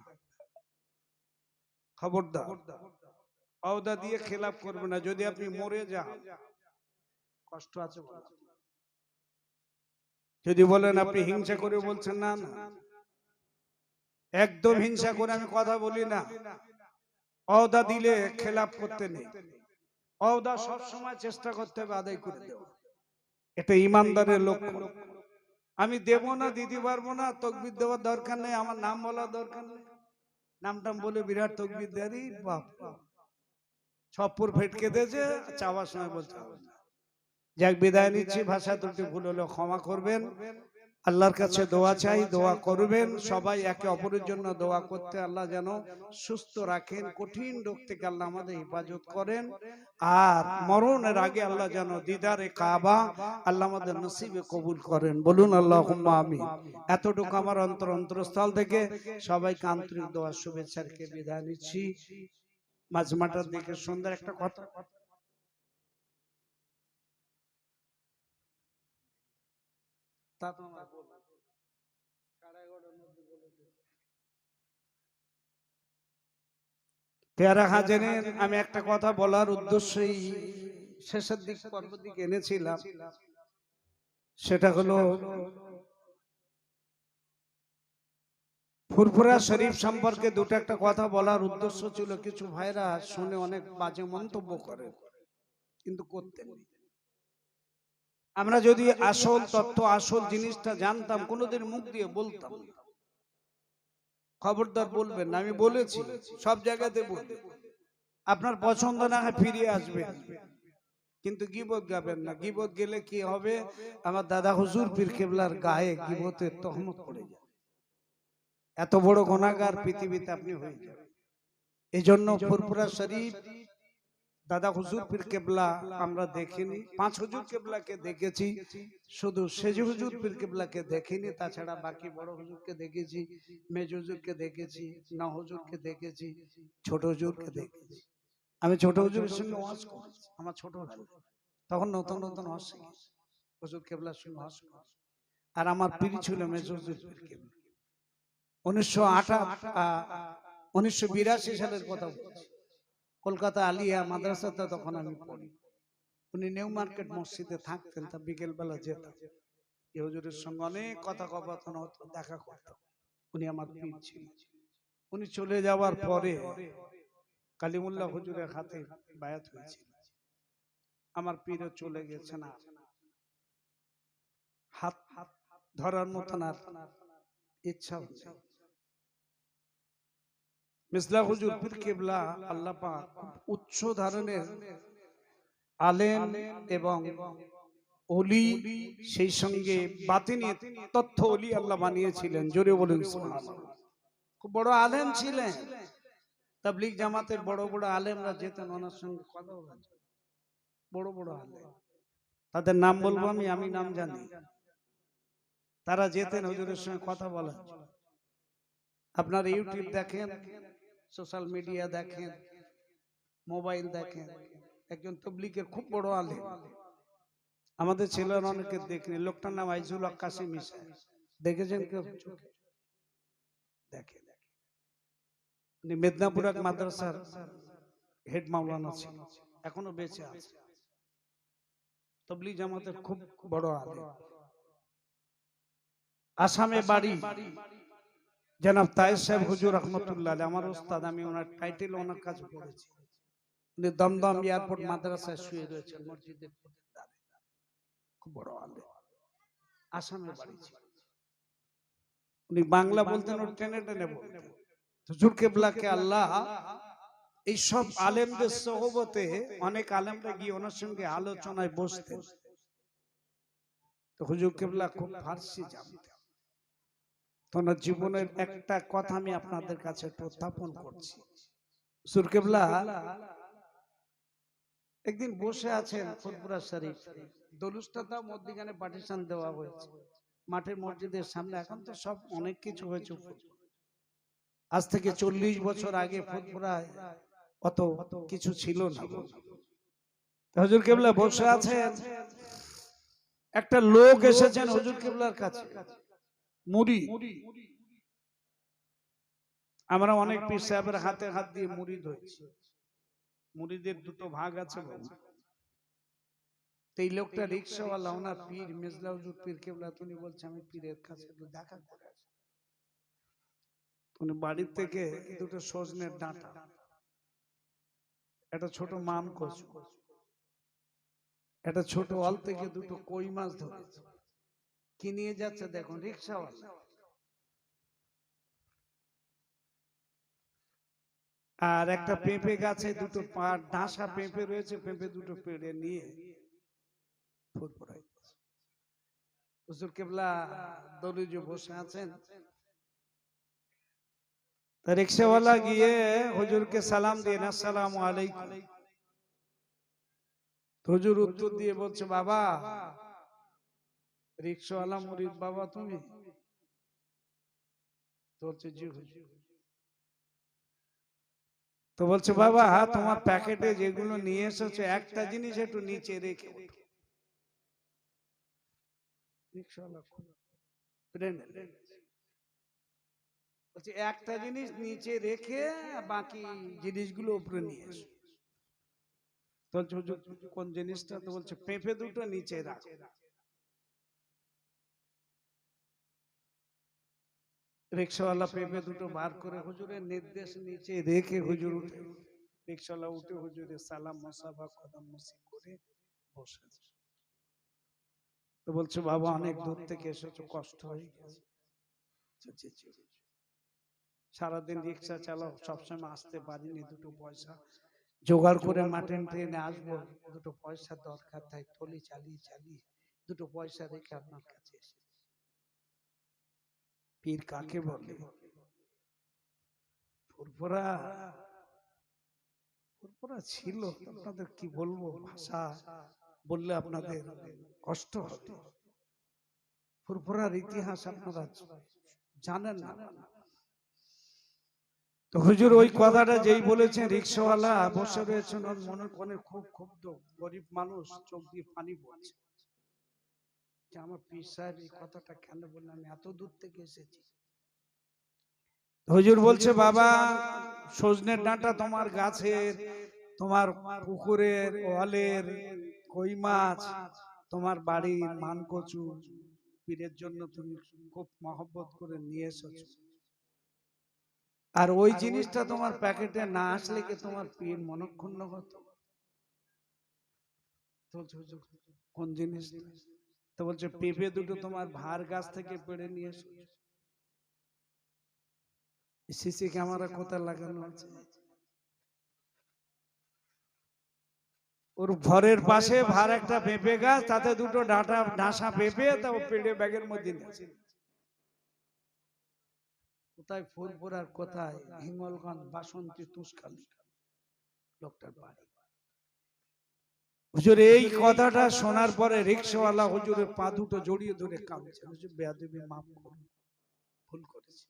খবরদার ওয়াদা দিয়ে খেলাপ করবে না। যদি আপনি মরে যান কষ্ট আছে বলা। যদি বলেন আপনি হিংসা করে বলছেন, না না একদম হিংসা করে আমি কথা বলি না। ওয়াদা দিলে খেলাপ করতে নেই, ওয়াদা সব সময় চেষ্টা করতে হবে আদায় করে দেওয়া, এটা ইমানদারের লক্ষণ। আমি দেব না, দিতে পারবো না, তাকবীর দেওয়ার দরকার নেই, আমার নাম বলার দরকার নেই, নামটাম বলে বিরাট তাকবীর দেরি বাপ ছপ্পর ফেটকে দিয়েছে, চাওয়ার সময় বলতে হবে না। যাক বিদায় নিচ্ছি, ভাষা ত্রুটি ভুল হলে ক্ষমা করবেন। আল্লাহর কাছে দোয়া চাই, দোয়া করবেন সবাই একে অপরের জন্য দোয়া করতে। আল্লাহ যেন সুস্থ রাখেন, কঠিন রোগ থেকে আল্লাহ আমাদের হেফাজত করেন, আর মরণের আগে আল্লাহ যেন দিদারে কাবা আল্লাহ আমাদের নসিবে কবুল করেন। বলুন আল্লাহুম্মা আমিন। এতটুকু আমার অন্তরস্থল থেকে সবাইকে আন্তরিক দোয়া শুভেচ্ছা রেখে বিদায় নিচ্ছি। মাঝমাটার দিকে সুন্দর একটা কথা, তা তো আমার বলবো 11:30 মধ্যে বলে দেব। পেয়ারা হাজারের আমি একটা কথা বলার উদ্দেশ্যেই শেষের দিক পর্ব দিকে এনেছিলাম, সেটা হলো ফুরফুরা শরীফ সম্পর্কে দুটো একটা কথা বলার উদ্দেশ্য ছিল। কিছু ভাইরা শুনে অনেক বাজে মন্তব্য করে, কিন্তু করতেন। আমরা যদি আসল তথ্য আসল জিনিসটা জানতাম কোনোদিন মুখ দিয়ে বলতাম। খবরদার বলবেন না, আমি বলেছি সব জায়গাতে বলবেন, আপনার পছন্দ না হয় ফিরে আসবেন, কিন্তু গীবত গাবেন না। গীবত গেলে কি হবে, আমার দাদা হুজুর পীর কেবলার গায়ে গীবতের তহমত পড়ে যায়। এত বড় গুনাহগার পৃথিবীতে আপনি হয়ে যাবেন। এই জন্য ফুরফুরা শরীফ দাদা হুজুর পীর কেবলা আমরা দেখিনি, 5 হুজুর কেবলাকে দেখেছি, শুধু সেজি হুজুর পীর কেবলাকে দেখিনি। তাছাড়া বাকি বড় হুজুরকে দেখেছি, মেজ হুজুরকে দেখেছি, ন হুজুরকে দেখেছি, ছোট হুজুরকে দেখেছি। আমি ছোট হুজুরের সঙ্গে ওয়াজ করেছি, আমার ছোট ভাই তখন নতুন নতুন ওয়াজ শিখেছি, হুজুর কেবলার সঙ্গে ওয়াজ করেছি। আর আমার পীর ছিল মেজ হুজুর পীর কেবলা। 1982 সালের কথা বলছি, কলকাতা আলিয়া মাদ্রাসাতে তখন আমি পড়ি। উনি নিউ মার্কেট মসজিদে থাকতেন, তা বিকেল বেলা যেতাম, এই হুজুরের সঙ্গে অনেক কথা কবাতন হতো, দেখা করতাম। উনি আমার পীর ছিলেন। উনি চলে যাওয়ার পরে কালিমুল্লাহ হুজুরের হাতে বায়াত হয়েছিল। আমার পীরও চলে গেছে, না হাত ধরার মতন আর ইচ্ছা হচ্ছে। মিসলাহ হুজুর পীর কেবলা আল্লাহ পাক উচ্চ ধরনের আলেম এবং ওলি, সেই সঙ্গে বাতিনি তথ্য ওলি আল্লাহ বানিয়েছিলেন। জোরে বলুন সুবহানাল্লাহ। খুব বড় আলেম ছিলেন। তাবলীগ জামাতের বড় বড় আলেমরা যেতেন ওনার সঙ্গে কথা বলতে, বড় বড় আলেম, তাদের নাম বলবো আমি নাম জানি। তারা যেতেন হুজুরের সঙ্গে কথা বলার। আপনার ইউটিউব দেখেন, সোশ্যাল মিডিয়া দেখেন, মোবাইল দেখেন, একজন তাবলীগের খুব বড় আলেম, আমাদের ছেলেরা অনেকে দেখেন, লোকটার নাম আইজুল হক কাসিম ঈসা, দেখেছেন কেউ? দেখেন, উনি মেদিনীপুর এক মাদ্রাসার হেড মাওলানা ছিল, এখনো বেঁচে আছে। তাবলীগ জামাতের খুব বড় আলেম। আসামে বাড়ি, জনাব তায়েব সাহেব হুজুর রহমতুল্লাহ আলাইহি, আমার ওস্তাদ। আমি ওনার টাইটেল ওনার কাছে পড়েছি। উনি দমদম এয়ারপোর্ট মাদ্রাসায় শুয়ে রয়েছেন মসজিদের ধারে, খুব বড় আলেম। আসামে বাড়ি ছিল। উনি বাংলা বলতেন, ও টেনে টেনে বলতেন। হুজুর কেবলাকে আল্লাহ এই সব আলেমদের সোহবতে, অনেক আলেমরা গিয়ে ওনার সঙ্গে আলোচনায় বসতেন। তো হুজুর কেবলা খুব ফারসি জানতেন। তো ওনার জীবনের একটা কথা আমি আপনাদের কাছে উপস্থাপন করছি। হুজুর কেবলা একদিন বসে আছেন ফুরফুরা শরীফ, দলুস্তাটা মধ্যখানে পার্টিশন দেওয়া হয়েছে মাঠের মসজিদের সামনে। এখন তো সব অনেক কিছু হয়েছে, আজ থেকে 40 বছর আগে ফুরফুরায় অত কিছু ছিল না। হুজুর কেবলা বসে আছেন, একটা লোক এসেছেন হুজুর কেবলার কাছে, মুরিদ। আমরা অনেক পীর সাহেবের হাতে হাত দিয়ে মুরিদ হয়েছি। মুরিদের দুটো ভাগ আছে বাবু। এই লোকটা রিকশাওয়ালা, ওনার পীর মিসলা হুজুর পীর কেবলা, তিনি বলছে আমি পীরের কাছে একটু দেখা করে আসি। উনি বাড়ির থেকে দুটো সজনের ডাঁটা, একটা ছোট মান কচু, একটা ছোট অল থেকে দুটো কই মাছ ধরেছে। কি নিয়ে যাচ্ছে দেখুন, রিকশাওয়ালা। আর একটা পেঁপে গাছে দুটো ডাঁসা পেঁপে রয়েছে, পেঁপে দুটো পেড়ে নিয়ে ফুরফুরায় হুজুর কেবলা দলিজে বসে আছেন। রিকশাওয়ালা গিয়ে হুজুরকে সালাম দিয়ে, আসসালামু আলাইকুম। হুজুর উত্তর দিয়ে বলছে, বাবা রিকশাওয়ালা মুরিদ বাবা তুমি? বলছে জি হুজুর। তো বলছে, বাবা তোমার প্যাকেটে যেগুলো নিয়ে এসেছো একটা জিনিস একটু নিচে রেখে ওঠো। রিকশাওয়ালা প্লেনে বলছে একটা জিনিস নিচে রেখে বাকি জিনিসগুলো উপরে নিয়ে এসো। বলছে হুজুর কোন জিনিসটা? তো বলছে পেঁপে দুটো নিচে রাখো। রিকশাওয়ালা পেঁপে দুটো বার করে হুজুরের নির্দেশ নিচে রেখে হুজুর উঠে, রিকশাওয়ালা উঠে হুজুরের সালাম মুসাফা কদম মুসি করে বসে। তো বলছে বাবা অনেক দূর থেকে এসেছো, কষ্ট হয়ে গেছে। সারাদিন রিক্সা চালাও, সবসময় আসতে পারিনি, দুটো পয়সা জোগাড় করে মাটন ট্রেনে আসবো, দুটো পয়সা দরকার, তাই টলি চালিয়ে চালিয়ে দুটো পয়সা রেখে আপনার কাছে এসে। পীর কাকে বলে? ফুরফুরা ফুরফুরা ছিল, আপনাদের কি বলবো, ভাষা বললে আপনাদের কষ্ট হতো। ফুরফুরার ইতিহাস আপনারা জানেন না। তো হুজুর ওই কথাটা যেই বলেছেন, রিকশাওয়ালা বসে রয়েছেন, ওর মনের কোণে খুব ক্ষুব্ধ, গরিব মানুষ, চোখ দিয়ে পানি পড়ছে যে আমার পীর সাহেব এই কথাটা কেন বললেন, আমি এত দূর থেকে এসেছি। হুজুর বলছে বাবা সজনের ডাঁটা তোমার গাছের, তোমার পুকুরের, ওয়ালের কই মাছ, তোমার বাড়ির মানকচু পীরের জন্য তুমি খুব মহব্বত করে নিয়ে এসেছো, আর ওই জিনিসটা তোমার প্যাকেটে না আসলে কি তোমার পীর মনক্ষুণ্ণ হতো? কোন জিনিস? তো বলছে পেঁপে দুটো তোমার ভার গাছ থেকে পেড়ে নিয়ে এসো। সিসি ক্যামেরা কোথায় লাগানো আছে? ওর ঘরের পাশে ভার একটা পেঁপে গাছ, তাতে দুটো ডাঁসা পেঁপে, তা পেড়ে ব্যাগের মধ্যে নিয়েছে। কোথায় ফুরফুরার, কোথায় হিঙ্গলগঞ্জ, বাসন্তী, তুষখালী লোকটার বাড়ি। হুজুর এই কথাটা শোনার পরে রিকশাওয়ালা হুজুরের পা দুটো জড়িয়ে ধরে কাঁদছে, হুজুর বেয়াদবি মাফ করুন, ভুল করেছে।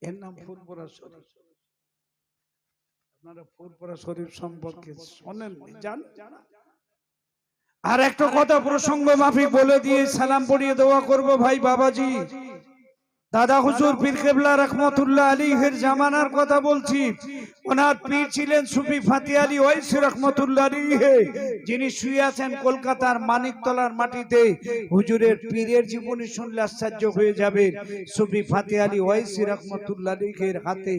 এর নাম ফুরফুরা শরীফ। আপনারা ফুরফুরা শরীফ সম্পর্কে শোনেন, জানেন? আর একটা কথা প্রসঙ্গ মাফিক বলে দিয়ে সালাম পড়িয়ে দোয়া করব ভাই বাবাজি, দাদা হুজুর পীর কেবলা রহমতুল্লাহ আলাইহির জামানার কথা বলছি। ওনার পীর ছিলেন সুফি ফাতি আলী ওয়াইসি রহমতুল্লাহ আলাইহি, যিনি শুয়ে আছেন কলকাতার মানিকতলার মাটিতে। হুজুরের পীরের জীবনী শুনলে আশ্চর্য হয়ে যাবে। সুফি ফাতি আলী ওয়াইসি রহমতুল্লাহ আলাইহির হাতে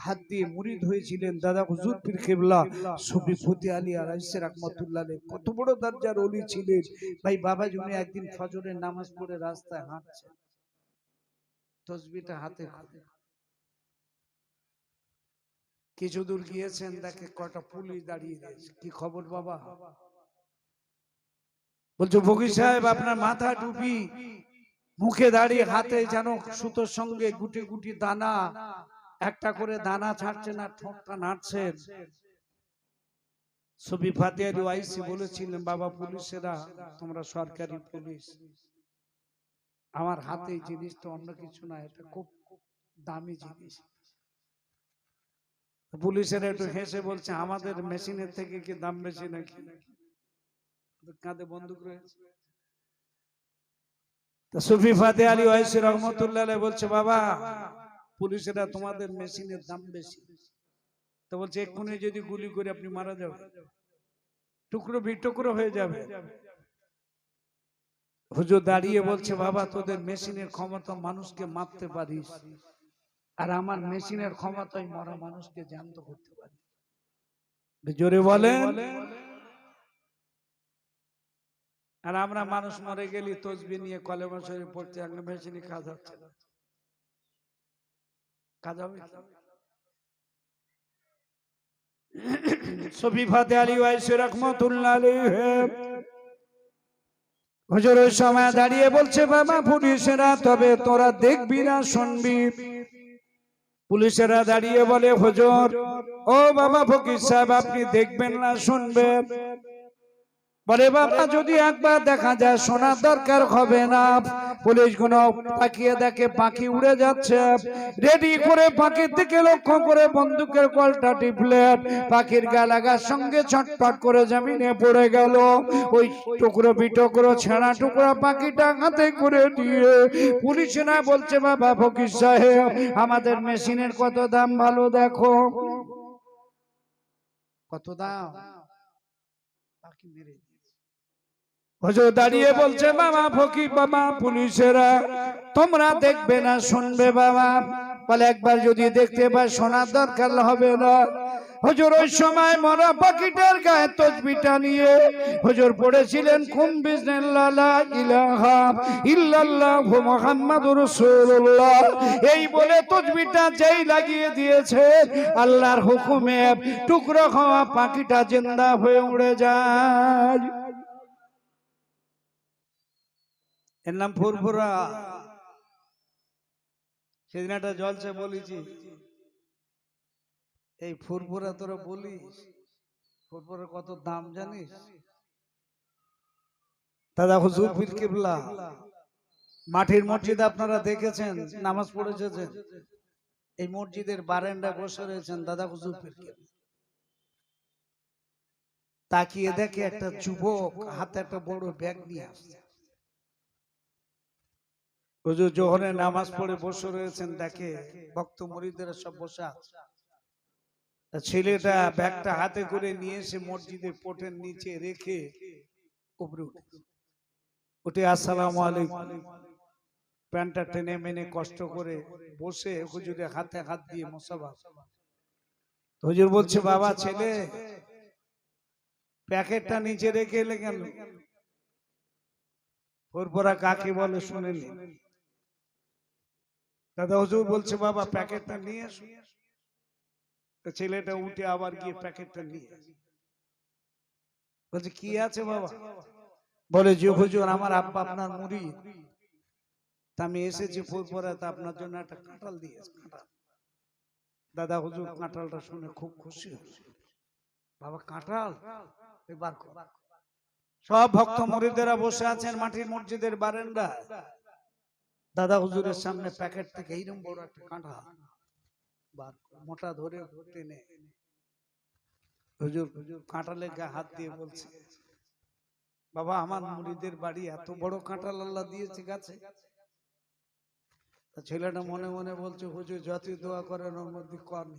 হাত দিয়ে মুরিদ হয়েছিলেন দাদা হুজুর পীর কেবলা সুফি ফাতি আলী ওয়াইসি রহমতুল্লাহ আলাইহি। কত বড় দরজার ওলি ছিলেন ভাই বাবাজি। উনি একদিন ফজরের নামাজ পড়ে রাস্তায় হাঁটছেন, তসবিটা হাতে করে কিছু দূর গিয়েছেন, দেখে কটা পুলিশ দাঁড়িয়ে রয়েছে। কি খবর বাবা? বলছো ফকির সাহেব আপনার মাথা টুপি, মুখে দাঁড়িয়ে, হাতে যেন সুতোর সঙ্গে গুটি গুটি দানা, একটা করে দানা ছাড়ছেন আর ঠোঁটটা নাড়ছেন। সুফি ফাতি আলী ওয়াইসি বলেছিলেন বাবা পুলিশেরা, তোমরা সরকারি পুলিশ, আমার হাতে এই জিনিসটা অন্য কিছু না, এটা খুব দামি জিনিস। পুলিশের একটু হেসে বলছে আমাদের মেশিনের থেকে কি দাম বেশি নাকি? কাঁধে বন্দুক রয়েছে। সুফি ফাতি আলী ওয়াইসি রহমতুল্লাহ আলাইহি বলছে বাবা পুলিশেরা তোমাদের মেশিনের দাম বেশি। তো বলছে এক্ষুনি যদি গুলি করে আপনি মারা যাবেন, টুকরো বিটুকরো হয়ে যাবে। হুজুর দাঁড়িয়ে বলছে বাবা তোদের মেশিনের ক্ষমতা মানুষকে মারতে পারিস, আর আমার মেশিনের ক্ষমতায় মরা মানুষকে জ্যান্ত করতে পারি। জোরে বলেন। আর আমরা মানুষ মরে গেলি তসবিহ নিয়ে কলেমা শরীফ পড়তে, একটা মেশিনে কাজ হচ্ছে না, কাজ হবে? সুফি ফাতি আলী ওয়াইসি রাহমাতুল্লাহ আলাইহি হুজুর ওই সময় দাঁড়িয়ে বলছে বাবা পুলিশেরা, তবে তোরা দেখবি না শুনবি। পুলিশেরা দাঁড়িয়ে বলে হুজুর ও বাবা ফকির সাহেব আপনি দেখবেন না শুনবেন? বলে বাবা যদি একবার দেখা যায় শোনার দরকার হবে না। পুলিশ গুলো তাকিয়ে দেখে পাখি উড়ে যাচ্ছে, রেডি করে পাখির দিকে লক্ষ্য করে বন্দুকের কলটা টিপলে পাখির গা লাগার সঙ্গে ছটফট করে জমিনে পড়ে গেল। ওই টুকরো বিটুকরো ছেঁড়া টুকরা পাখিটা হাতে করে দিয়ে পুলিশরা বলছে বাবা ফকির সাহেব আমাদের মেশিনের কত দাম ভালো দেখো। কত দাম? পাখি মেরে হুজুর দাঁড়িয়ে বলছে বাবা ফকির বাবা পুলিশেরা তোমরা দেখবে না শুনবে বাবা? বলে একবার যদি দেখতে পাই শোনার দরকার হবে না। হুজুর ওই সময় মরা পাখিটার গায়ে তসবিহটা নিয়ে হুজুর পড়েছিলেন কুম বিসমিল্লাহ লা ইলাহা ইল্লাল্লাহু মুহাম্মাদুর রাসূলুল্লাহ। এই বলে তসবিহটা যেই লাগিয়ে দিয়েছে আল্লাহর হুকুমে টুকরো খাওয়া পাখিটা জিন্দা হয়ে উড়ে যায়। এর নাম ফুরফুরা। সেদিন একটা জলসে বলেছি এই ফুরফুরা তোরা বলিস, ফুরফুরার কত দাম জানিস? দাদা হুজুর পীর কিবলা মাটির মসজিদ আপনারা দেখেছেন, নামাজ পড়েছেন, এই মসজিদের বারান্দায় বসে রয়েছেন দাদা হুজুর পীর কিবলা। তাকিয়ে দেখে একটা যুবক হাতে একটা বড় ব্যাগ নিয়ে আসছে। হুজুর জোহরে নামাজ পড়ে বসে রয়েছেন, দেখে ভক্ত মুরিদরা সব বসে আছে। ছেলেটা ব্যাগটা হাতে করে নিয়ে এসে মসজিদের পটের নিচে রেখে উপরে উঠে আসসালামু আলাইকুম প্যান্টটা টেনে মেনে কষ্ট করে বসে হুজুরের হাতে হাত দিয়ে মুসাফা। হুজুর বলছে বাবা ছেলে প্যাকেটটা নিচে রেখে এলে কেন? ফুরফুরা কাকে বলে শুনেনি? দাদা হুজুর বলছে বাবা প্যাকেটটা নিয়ে এসো। ছেলেটা উঠে আবার গিয়ে প্যাকেটটা নিয়ে বলছে কি আছে বাবা? বলে যে হুজুর আমার আব্বা আপনার মুরিদ, তা আমি এসেছি ফুরফুরাতে আপনার জন্য একটা কাঁঠাল দিয়েছে। দাদা হুজুর কাঁঠালটা শুনে খুব খুশি হল। বাবা কাঁঠাল? এবার সব ভক্ত মুরিদেরা বসে আছেন মাটির মসজিদের বারান্দায়। দাদা হুজুরের সামনে প্যাকেট থেকে এইরকম বড় একটা কাঁঠাল মোটা ধরে টেনে হুজুর কাঁঠালের গায়ে হাত দিয়ে বলছে বাবা আমার মুরিদের বাড়ি এত বড় কাঁঠাল আল্লাহ দিয়েছে গাছে। ছেলেটা মনে মনে বলছে হুজুর যতই দোয়া করেন ওর মধ্যে কম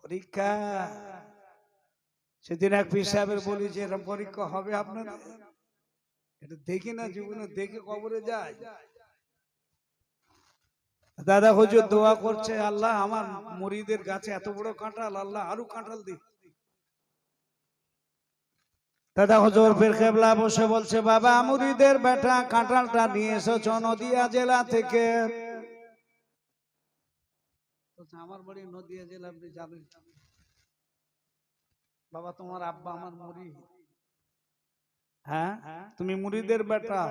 পরীক্ষা। সেদিন এক পীর সাহেবের বলি যে এরকম পরীক্ষা হবে আপনার, এটা দেখি না জীবনে, দেখে কবরে যায়। দাদা হুজুর দোয়া করছে আল্লাহ আমার মুরিদের গাছে এত বড় কাঁঠাল, আল্লাহ আরো কাঁঠাল দি। দাদা হুজুর পীর কেবলা বসে বলছে বাবা মুরিদের বেটা কাঁঠালটা নিয়ে এসেছো নদিয়া জেলা থেকে। আমার বাড়ি নদিয়া জেলা, আপনি যাবেন? বাবা তোমার আব্বা আমার মুরিদ। হ্যাঁ তুমি মুরিদের বেটা,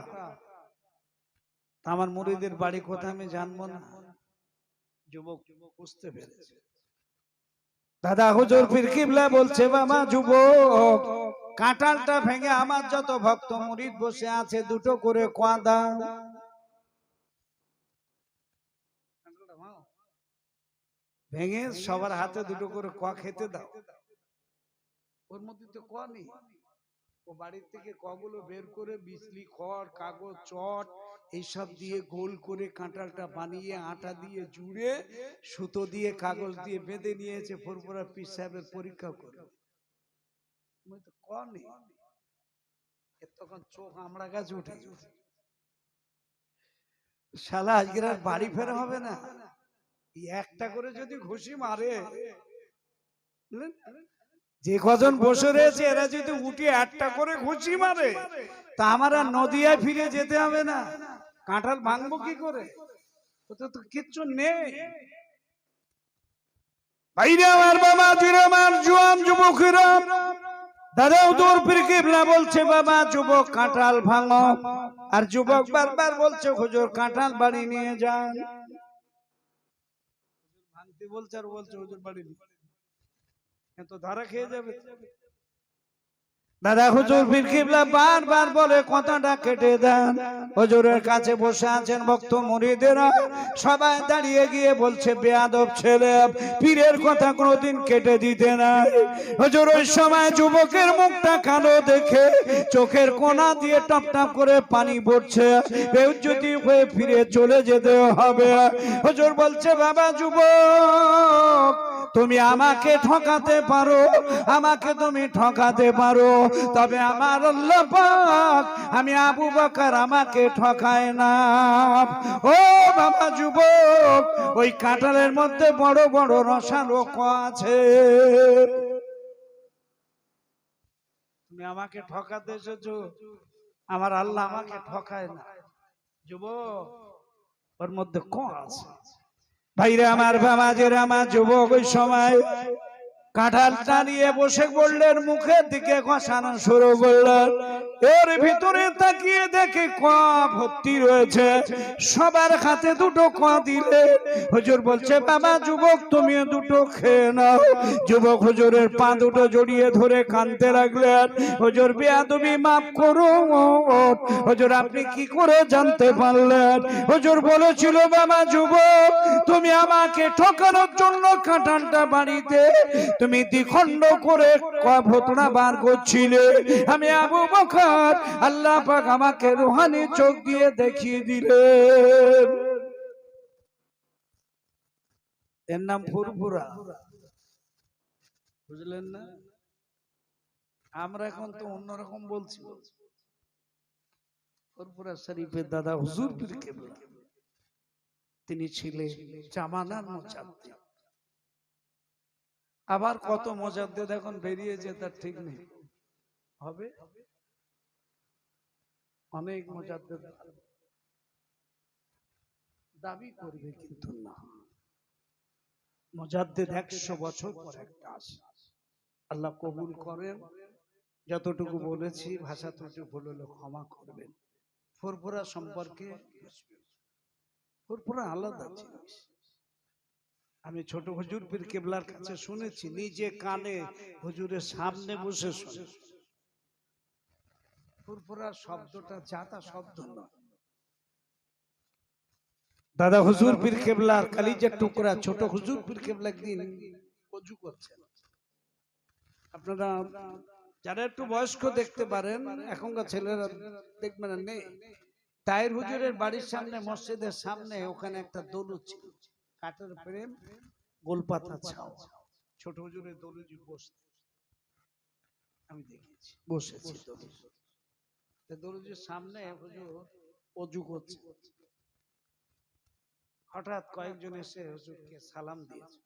আমার মুরিদের বাড়ি কোথায় আমি জানবো না? যুবক বুঝতে পেরেছে। দাদা হুজুর পীর কিবলা বলছে বাবা যুবক কাঁঠালটা ভেঙে আমার যত ভক্ত মুরিদ বসে আছে দুটো করে কোয়া দাও। ভেঙে সবার হাতে দুটো করে কোয়া খেতে দাও। ওর মধ্যে তো কোয়া নেই। ও বাড়ির থেকে কগুলো বের করে বিজলি খড় কাগজ চট এইসব দিয়ে গোল করে কাঁঠালটা বানিয়ে আটা দিয়ে জুড়ে সুতো দিয়ে কাগজ দিয়ে বেঁধে নিয়েছে ফুরফুরা পীর সাহেবের পরীক্ষা করে। তখন চোখ আমরা গাছে উঠে শালা আজকের আর বাড়ি ফেরা হবে না। একটা করে যদি ঘুষি মারে, যে কজন বসে রয়েছে এরা যদি উঠে একটা করে ঘুষি মারে তা আমার আর নদিয়ায় ফিরে যেতে হবে না। কাঁঠাল ভাঙবো কি করে? ওতে তো কিচ্ছু নেই। বাইরে আমার বাবা জিরে আমার জোয়ান যুবকেরা দাদা হুজুর পীর কিবলা বলছে বাবা যুবক কাঁঠাল ভাঙো, আর যুবক বারবার বলছে হুজুর কাঁঠাল বাড়ি নিয়ে যান। ভাঙতে বলছে আর বলছে হুজুর বাড়ি নিয়ে। তো ধরা খেয়ে যাবে। দাদা হুজুর পীর কিবলা বারবার বলে কথাটা কেটে দেন। হুজুরের কাছে বসে আছেন ভক্ত মুরিদেরা, সবাই দাঁড়িয়ে গিয়ে বলছে বেয়াদব ছেলে, পীরের কথা কোনোদিন কেটে দিতে নাই। হুজুর ওই সময় যুবকের মুখটা কালো দেখে চোখের কোনা দিয়ে টপ টপ করে পানি পড়ছে, বেউজ্জতি হয়ে ফিরে চলে যেতে হবে। হুজুর বলছে বাবা যুবক, তুমি আমাকে ঠকাতে পারো, আমাকে তুমি ঠকাতে পারো, তবে আমার আল্লাহ পাক আমি আবু বকর আমাকে ঠকায় না। ও বাবা যুবক, ওই কাঁঠালের মধ্যে বড় বড় রসালো আছে, তুমি আমাকে ঠকাতে এসেছো, আমার আল্লাহ আমাকে ঠকায় না। যুবক, ওর মধ্যে ক আছে। ভাইরা আমার, বাবাজের আমার, যুবক ওই সময় কাঁঠালটা নিয়ে বসে পড়লেন, মুখের দিকে ঘষানো শুরু করলেন। এর ভিতরে তাকিয়ে দেখে ক ভর্তি রয়েছে, সবার হাতে দুটো ক দিলে। হুজুর বলছে বাবা যুবক তুমি দুটো খেয়ে নাও। যুবক হুজুরের পা দুটো জড়িয়ে ধরে কাঁদতে লাগলেন, হুজুর বেয়াদবি মাফ করুন, হুজুর আপনি কি করে জানতে পারলেন? হুজুর বলেছিল বাবা যুবক তুমি আমাকে ঠকানোর জন্য কাঁঠালটা বাড়িতে তুমি দ্বিখণ্ড করে ভোতনা বার করছিলে, আমি আবু বকর আল্লাহ পাক আমাকে রুহানি চোখ দিয়ে দেখিয়ে দিলেন। এর নাম ফুরফুরা, বুঝলেন না? আমরা এখন তো অন্যরকম বলছি। ফুরফুরা শরীফের দাদা হুজুর পীর কেবলা, তিনি ছিলেন জামানার মুজাদ্দিদ। আবার কত মুজাদ্দিদ এখন বেরিয়েছে তার ঠিক নেই, হবে অনেক মুজাদ্দিদ দাবি করবে, কিন্তু না, মুজাদ্দিদ 100 বছর পর একটা আসে। আল্লাহ কবুল করেন। যতটুকু বলেছি ভাষা ত্রুটি ভুল হলে ক্ষমা করবেন। ফুরফুরা সম্পর্কে, ফুরফুরা আলাদা জিনিস। আমি ছোট হুজুর পীর কেবলার কাছে শুনেছি, নিজে কানে হুজুরের সামনে বসে শুনে। ফুরফুরা শব্দটা জাতা শব্দ নয়। দাদা হুজুর পীর কেবলার কালিজার টুকরা ছোট হুজুর পীর কেবলা একদিন ওযু করছেন। আপনারা যারা একটু বয়স্ক দেখতে পারেন, এখনকার ছেলেরা দেখবেন না, নেই। তাহের হুজুরের বাড়ির সামনে, মসজিদের সামনে, ওখানে একটা দলু ছিল, কাঠের ফ্রেম, গোলপাতা ছাও। ছোট হুজুরের দলুজি বসতে আমি দেখেছি, বসেছি দলুজির সামনে। হুজুর ওযু করছে, হঠাৎ কয়েকজন এসে হুজুরকে সালাম দিয়েছে।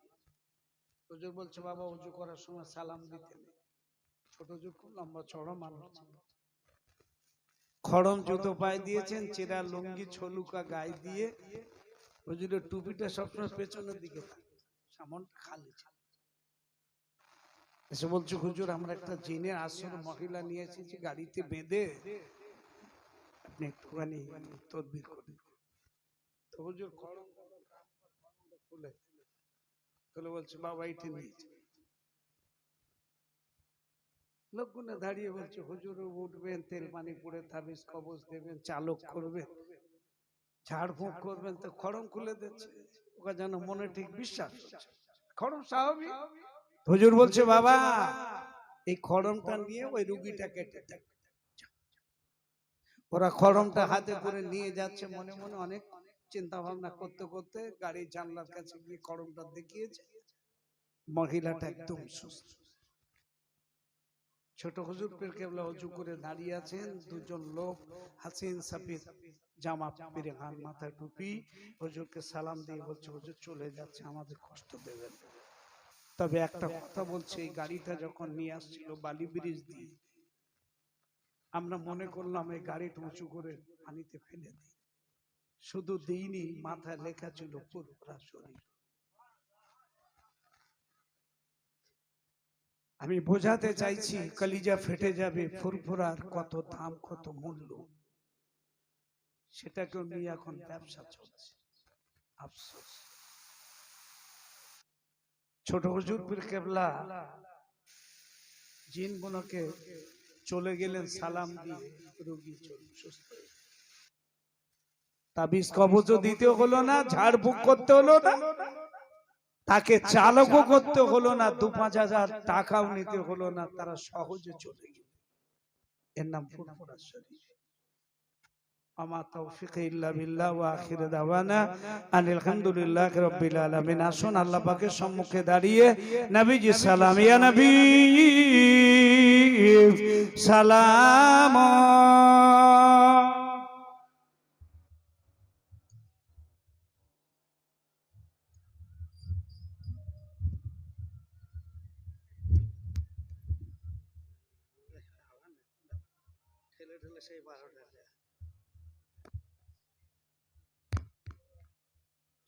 হুজুর বলছে বাবা ওযু করার সময় সালাম দিতে নেই। ছোট হুজুর খুব লম্বা চড়া মানুষ, খড়ম জুতো পায়ে দিয়েছেন, চেরা লুঙ্গি ছলুকা গায়ে দিয়ে, হুজুরের টুপিটা সবসময় পেছনের দিকে থাকে, সামনটা খালি ছিল। এসে বলছে হুজুর আমরা একটা জিনে আসর মহিলা নিয়ে এসেছি গাড়িতে বেঁধে, আপনি একটুখানি তদবির করুন। তো হুজুর খড়ম খুলে খুলে বলছে বাবা এইটি নিয়েছে। লোকগুলো দাঁড়িয়ে বলছে হুজুর উঠবেন, তেল পানি পড়ে তাবিজ কবজ দেবেন, চালক করবেন, ঝাড়ফুঁক করবেন, তো খড়ম খুলে দিচ্ছে। ওকে যেন মনে ঠিক বিশ্বাস হচ্ছে খড়ম স্বাভাবিক। হুজুর বলছে বাবা এই খড়মটা নিয়ে ওই রুগীটা কেটে দেন। ওরা খড়মটা হাতে করে নিয়ে যাচ্ছে, মনে মনে অনেক চিন্তা ভাবনা করতে করতে গাড়ির জানলার কাছে গিয়ে খড়মটা দেখিয়েছে, মহিলাটা একদম সুস্থ। ছোট হুজুর পীর কেবলা ওযু করে দাঁড়িয়ে আছেন, দুজন লোক হাসিন সাফিদ জামা পরে, হাত মাথায় টুপি, হুজুরকে সালাম দিয়ে বলছে হুজুর চলে যাচ্ছে, আমাদের কষ্ট দেবেন, তবে একটা কথা বলছে, এই গাড়িটা যখন নিয়ে আসছিল বালি ব্রিজ দিয়ে, আমরা মনে করলাম এই গাড়িটা উঁচু করে পানিতে ফেলে দিই, শুধু দিইনি, মাথায় লেখা ছিল ফুরফুরা শরীর। আমি বোঝাতে চাইছি কলিজা ফেটে যাবে, ফুরফুরার কত দাম, কত মূল্য, সেটাকেও নিয়ে এখন ব্যবসা চলছে। আফসোস, ছোট হুজুর পীর কেবলা জিনগুলোকে চলে গেলেন সালাম দিয়ে, রোগী সুস্থ হয়ে। তাবিজ কবজও দিতে হলো না, ঝাড়ফুঁক করতে হলো না, তাকে চালকও করতে হলো না, ২-৫ হাজার টাকাও নিতে হলো না, তারা সহজে চলে গেল। এর নাম ফুরফুরা শরীফ। আমা তৌফিক ইল্লা বিল্লাহ ওয়া আখির দাওয়ানা আনিল হামদুলিল্লাহি রাব্বিল আলামিন। আসুন আল্লাহ পাকের সম্মুখে দাঁড়িয়ে নবীজি সালাম, ইয়া নবী সালাম।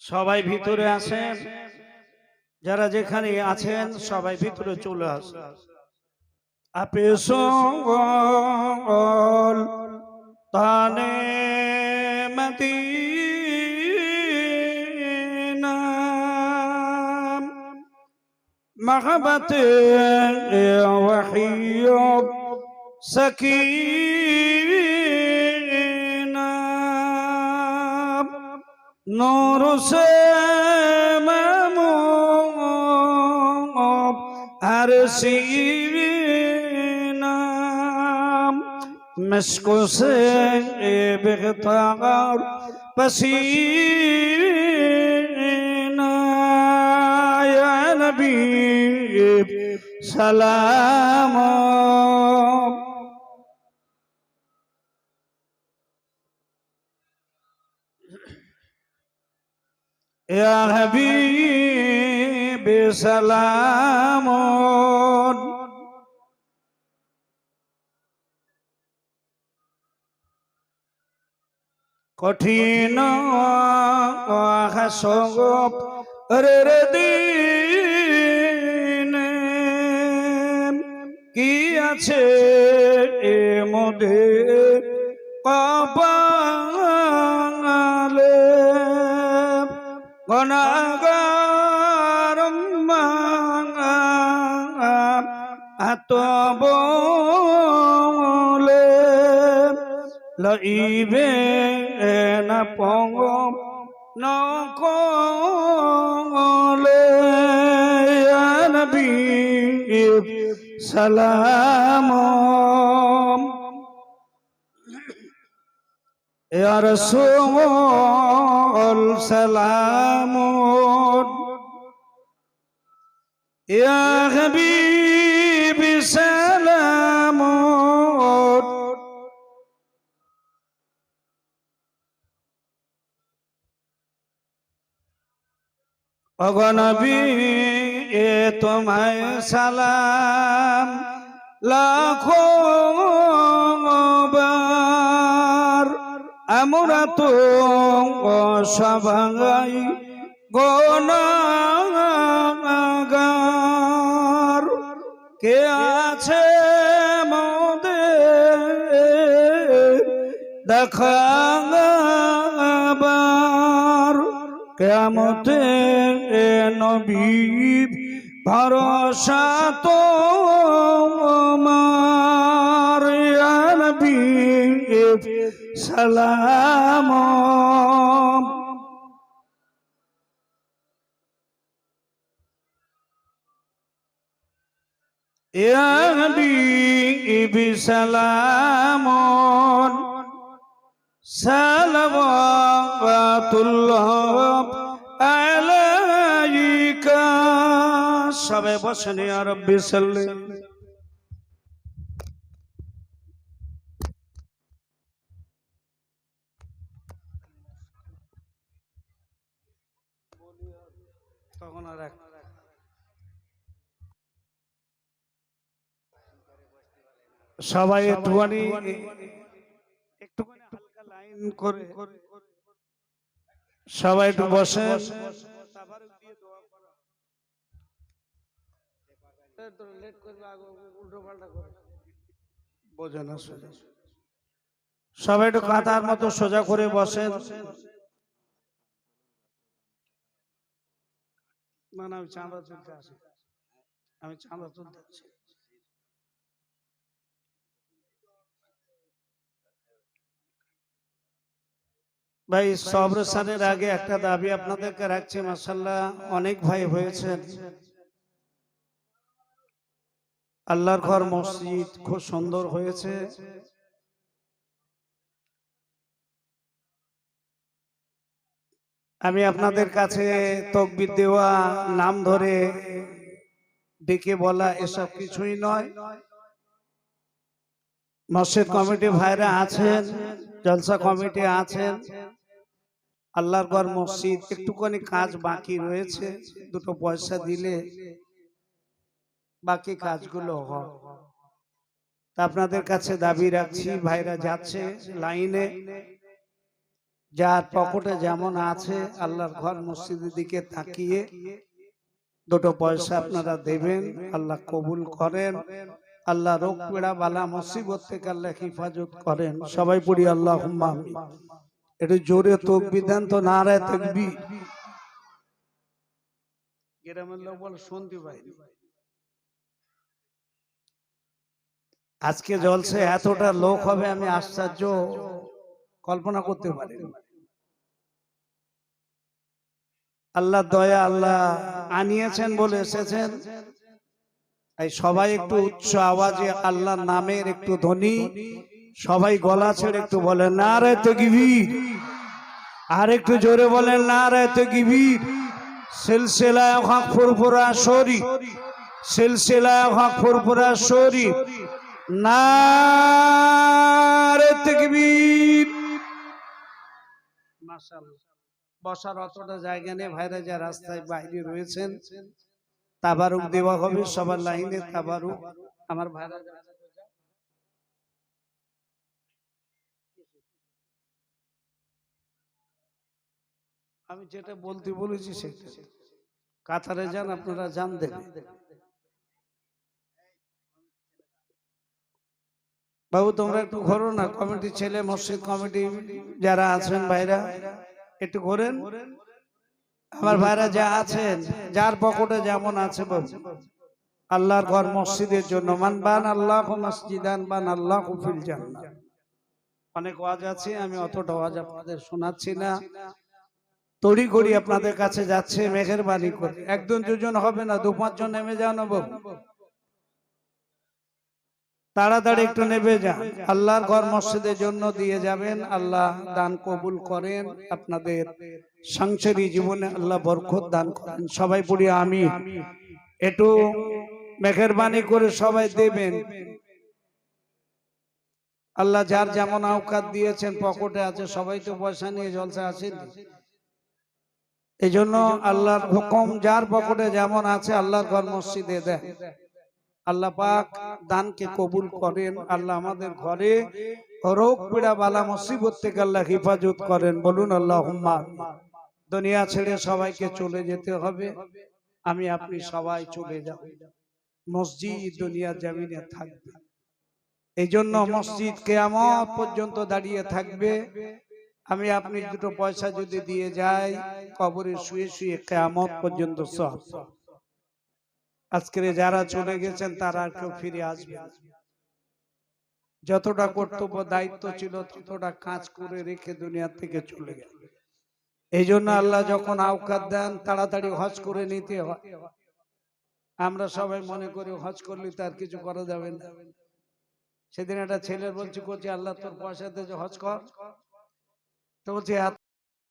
সবাই ভিতরে আসেন, যারা যেখানে আছেন সবাই ভিতরে চলে আসেন। আপে সঙ্গল তানে মদিনা মাহবতে ওয়াহিয়ব সকিনা নূর সে মামুব আরশিনা مشکو سے بغتار پسینہ یا نبی سلام یا حبیب سلام কঠিন হাসব রে দিন কি আছে এ মধ্যে কপালে গনাগার এত বলে লইবে না পঙ্গম নকলে ইয়া নবী সালাম ইয়া রাসূল সালাম ইয়া হাবিবি সালাম অগনবী এ তোমায় সালাম লাখো বার আমরা তো সবাই গুনাহগার কে আছে মোদের দেখাবার কিয়ামতে নবী ভরসা তোমার ইয়া নবী সালাম ইয়া নবী সালাম সালাওয়াতুল্লাহ আলাইকা। সবাই বসেন ইয়া রাব্বি সাল্লি। তখন আর সবাই একটুখানি হালকা লাইন করে সবাই একটু বসেন। সবাই একটু কাতার মতো সোজা করে বসেন। না না আমি চাঁদা তুলতে আসি, আমি চাঁদা তুলতে আসি। ভাই সবরসানের আগে একটা দাবি আপনাদেরকে রাখছি, মাশাআল্লাহ অনেক ভাই হয়েছেন। আল্লাহর ঘর মসজিদ খুব সুন্দর হয়েছে। আমি আপনাদের কাছে তাকবীর দেওয়া, নাম ধরে ডেকে বলা এসব কিছুই নয়। মসজিদ কমিটি ভাইরা আছেন, জলসা কমিটি আছেন, আল্লাহর ঘর মসজিদ একটুখানি কাজ বাকি রয়েছে, দুটো পয়সা দিলে বাকি কাজগুলো হয়। তা আপনাদের কাছে দাবি রাখছি, ভাইরা যাচ্ছে লাইনে, যার পকেটে যেমন আছে আল্লাহর ঘর মসজিদের দিকে তাকিয়ে দুটো পয়সা আপনারা দেবেন, আল্লাহ কবুল করেন। আল্লাহ রোগ পীড়া বালা মুসিবত থেকে আল্লাহ হেফাজত করেন। সবাই পড়ি আল্লাহুম্মা আমিন। একটু জোরে তাকবীর দেন তো, নারায়ে তাকবীর। গ্রামের লোক বলে শুনতে পাই। আজকে জলসে এতটা লোক হবে আমি আশ্চর্য কল্পনা করতে পারি। আল্লাহ দয়া, আল্লাহ আনিয়েছেন বলে এসেছেন। এই সবাই একটু উচ্চ আওয়াজে আল্লাহর নামের একটু ধ্বনি, সবাই গলা ছেড়ে একটু বলেন নারায়ে তাকবীর। আর একটু জোরে বলেন নারায়ে তাকবীর। সিলসিলায়ে হক ফুরফুরা শরীফ, সিলসিলায়ে হক ফুরফুরা শরীফ, নারায়ে তাকবীর। মাশাআল্লাহ। বসার অতটা জায়গা নেই, ভাইরা যা রাস্তায় বাইরে রয়েছেন তাবারুক দেওয়া হবে, সবার লাইনে তাবারুক। আমার ভাইরা আমি যেটা বলতে বলেছি সেটা, কাতারে যান আপনারা, যান দেখেন। বাবু তোমরা একটু ঘোরো না, কমিটি ছেলে, মসজিদ কমিটি যারা আছেন ভাইরা একটু ঘোরেন। আমার ভাইরা যা আছেন, যার পকেটে যেমন আছে বাবু, আল্লাহর ঘর মসজিদের জন্য মান বান আল্লাহু মসজিদান বান আল্লাহু ফিল জান্নাহ। অনেক ওয়াজ আছে, আমি অতটা ওয়াজ আপনাদের শোনাচ্ছি না। তড়ি ঘড়ি আপনাদের কাছে যাচ্ছে, মেহেরবানি করে একজন দুজন হবে না, 2-5 জন নেমে যান বাবু, তাড়াতাড়ি একটু নেমে যান। আল্লাহর ঘর মসজিদের জন্য দিয়ে যাবেন, আল্লাহ দান কবুল করেন, আপনাদের সংসারী জীবনে আল্লাহ বরকত দান করেন। সবাই পড়ি আমিন। একটু মেহেরবানি করে সবাই দেবেন। আল্লাহ যার যেমন আওকাত দিয়েছেন, পকেটে আছে, সবাই তো পয়সা নিয়ে জলসা আসেন। এই জন্য আল্লাহর হুকুম, যার পকেটে যেমন আছে আল্লাহর ঘর মসজিদে দেন। আল্লাহ পাক দানকে কবুল করেন। আল্লাহ আমাদের ঘরে রোগ পীড়া বালা মুসিবত থেকে আল্লাহ হেফাজত করেন। বলুন আল্লাহুম্মা আমিন। দুনিয়া ছেড়ে সবাইকে চলে যেতে হবে, আমি আপনি সবাই চলে যাব। মসজিদ দুনিয়ার জমিনে থাকবে, এই জন্য মসজিদ কিয়ামত পর্যন্ত দাঁড়িয়ে থাকবে। আমি আপনি দুটো পয়সা যদি দিয়ে যাই, কবরে শুয়ে শুয়ে কিয়ামত পর্যন্ত সব। আজকে যারা চলে গেছেন তারা আর কেউ ফিরে আসবে না। যতটা কর্তব্য দায়িত্ব ছিল ততটা কাজ করে রেখে দুনিয়া থেকে চলে গেল। এই জন্য আল্লাহ যখন আওকাত দেন তাড়াতাড়ি হজ করে নিতে হয়। আমরা সবাই মনে করি হজ করলে তার কিছু করা যাবে না। সেদিন একটা ছেলের বলছি, করছি আল্লাহ তোর পয়সা দিয়ে হজ কর, তো বলছে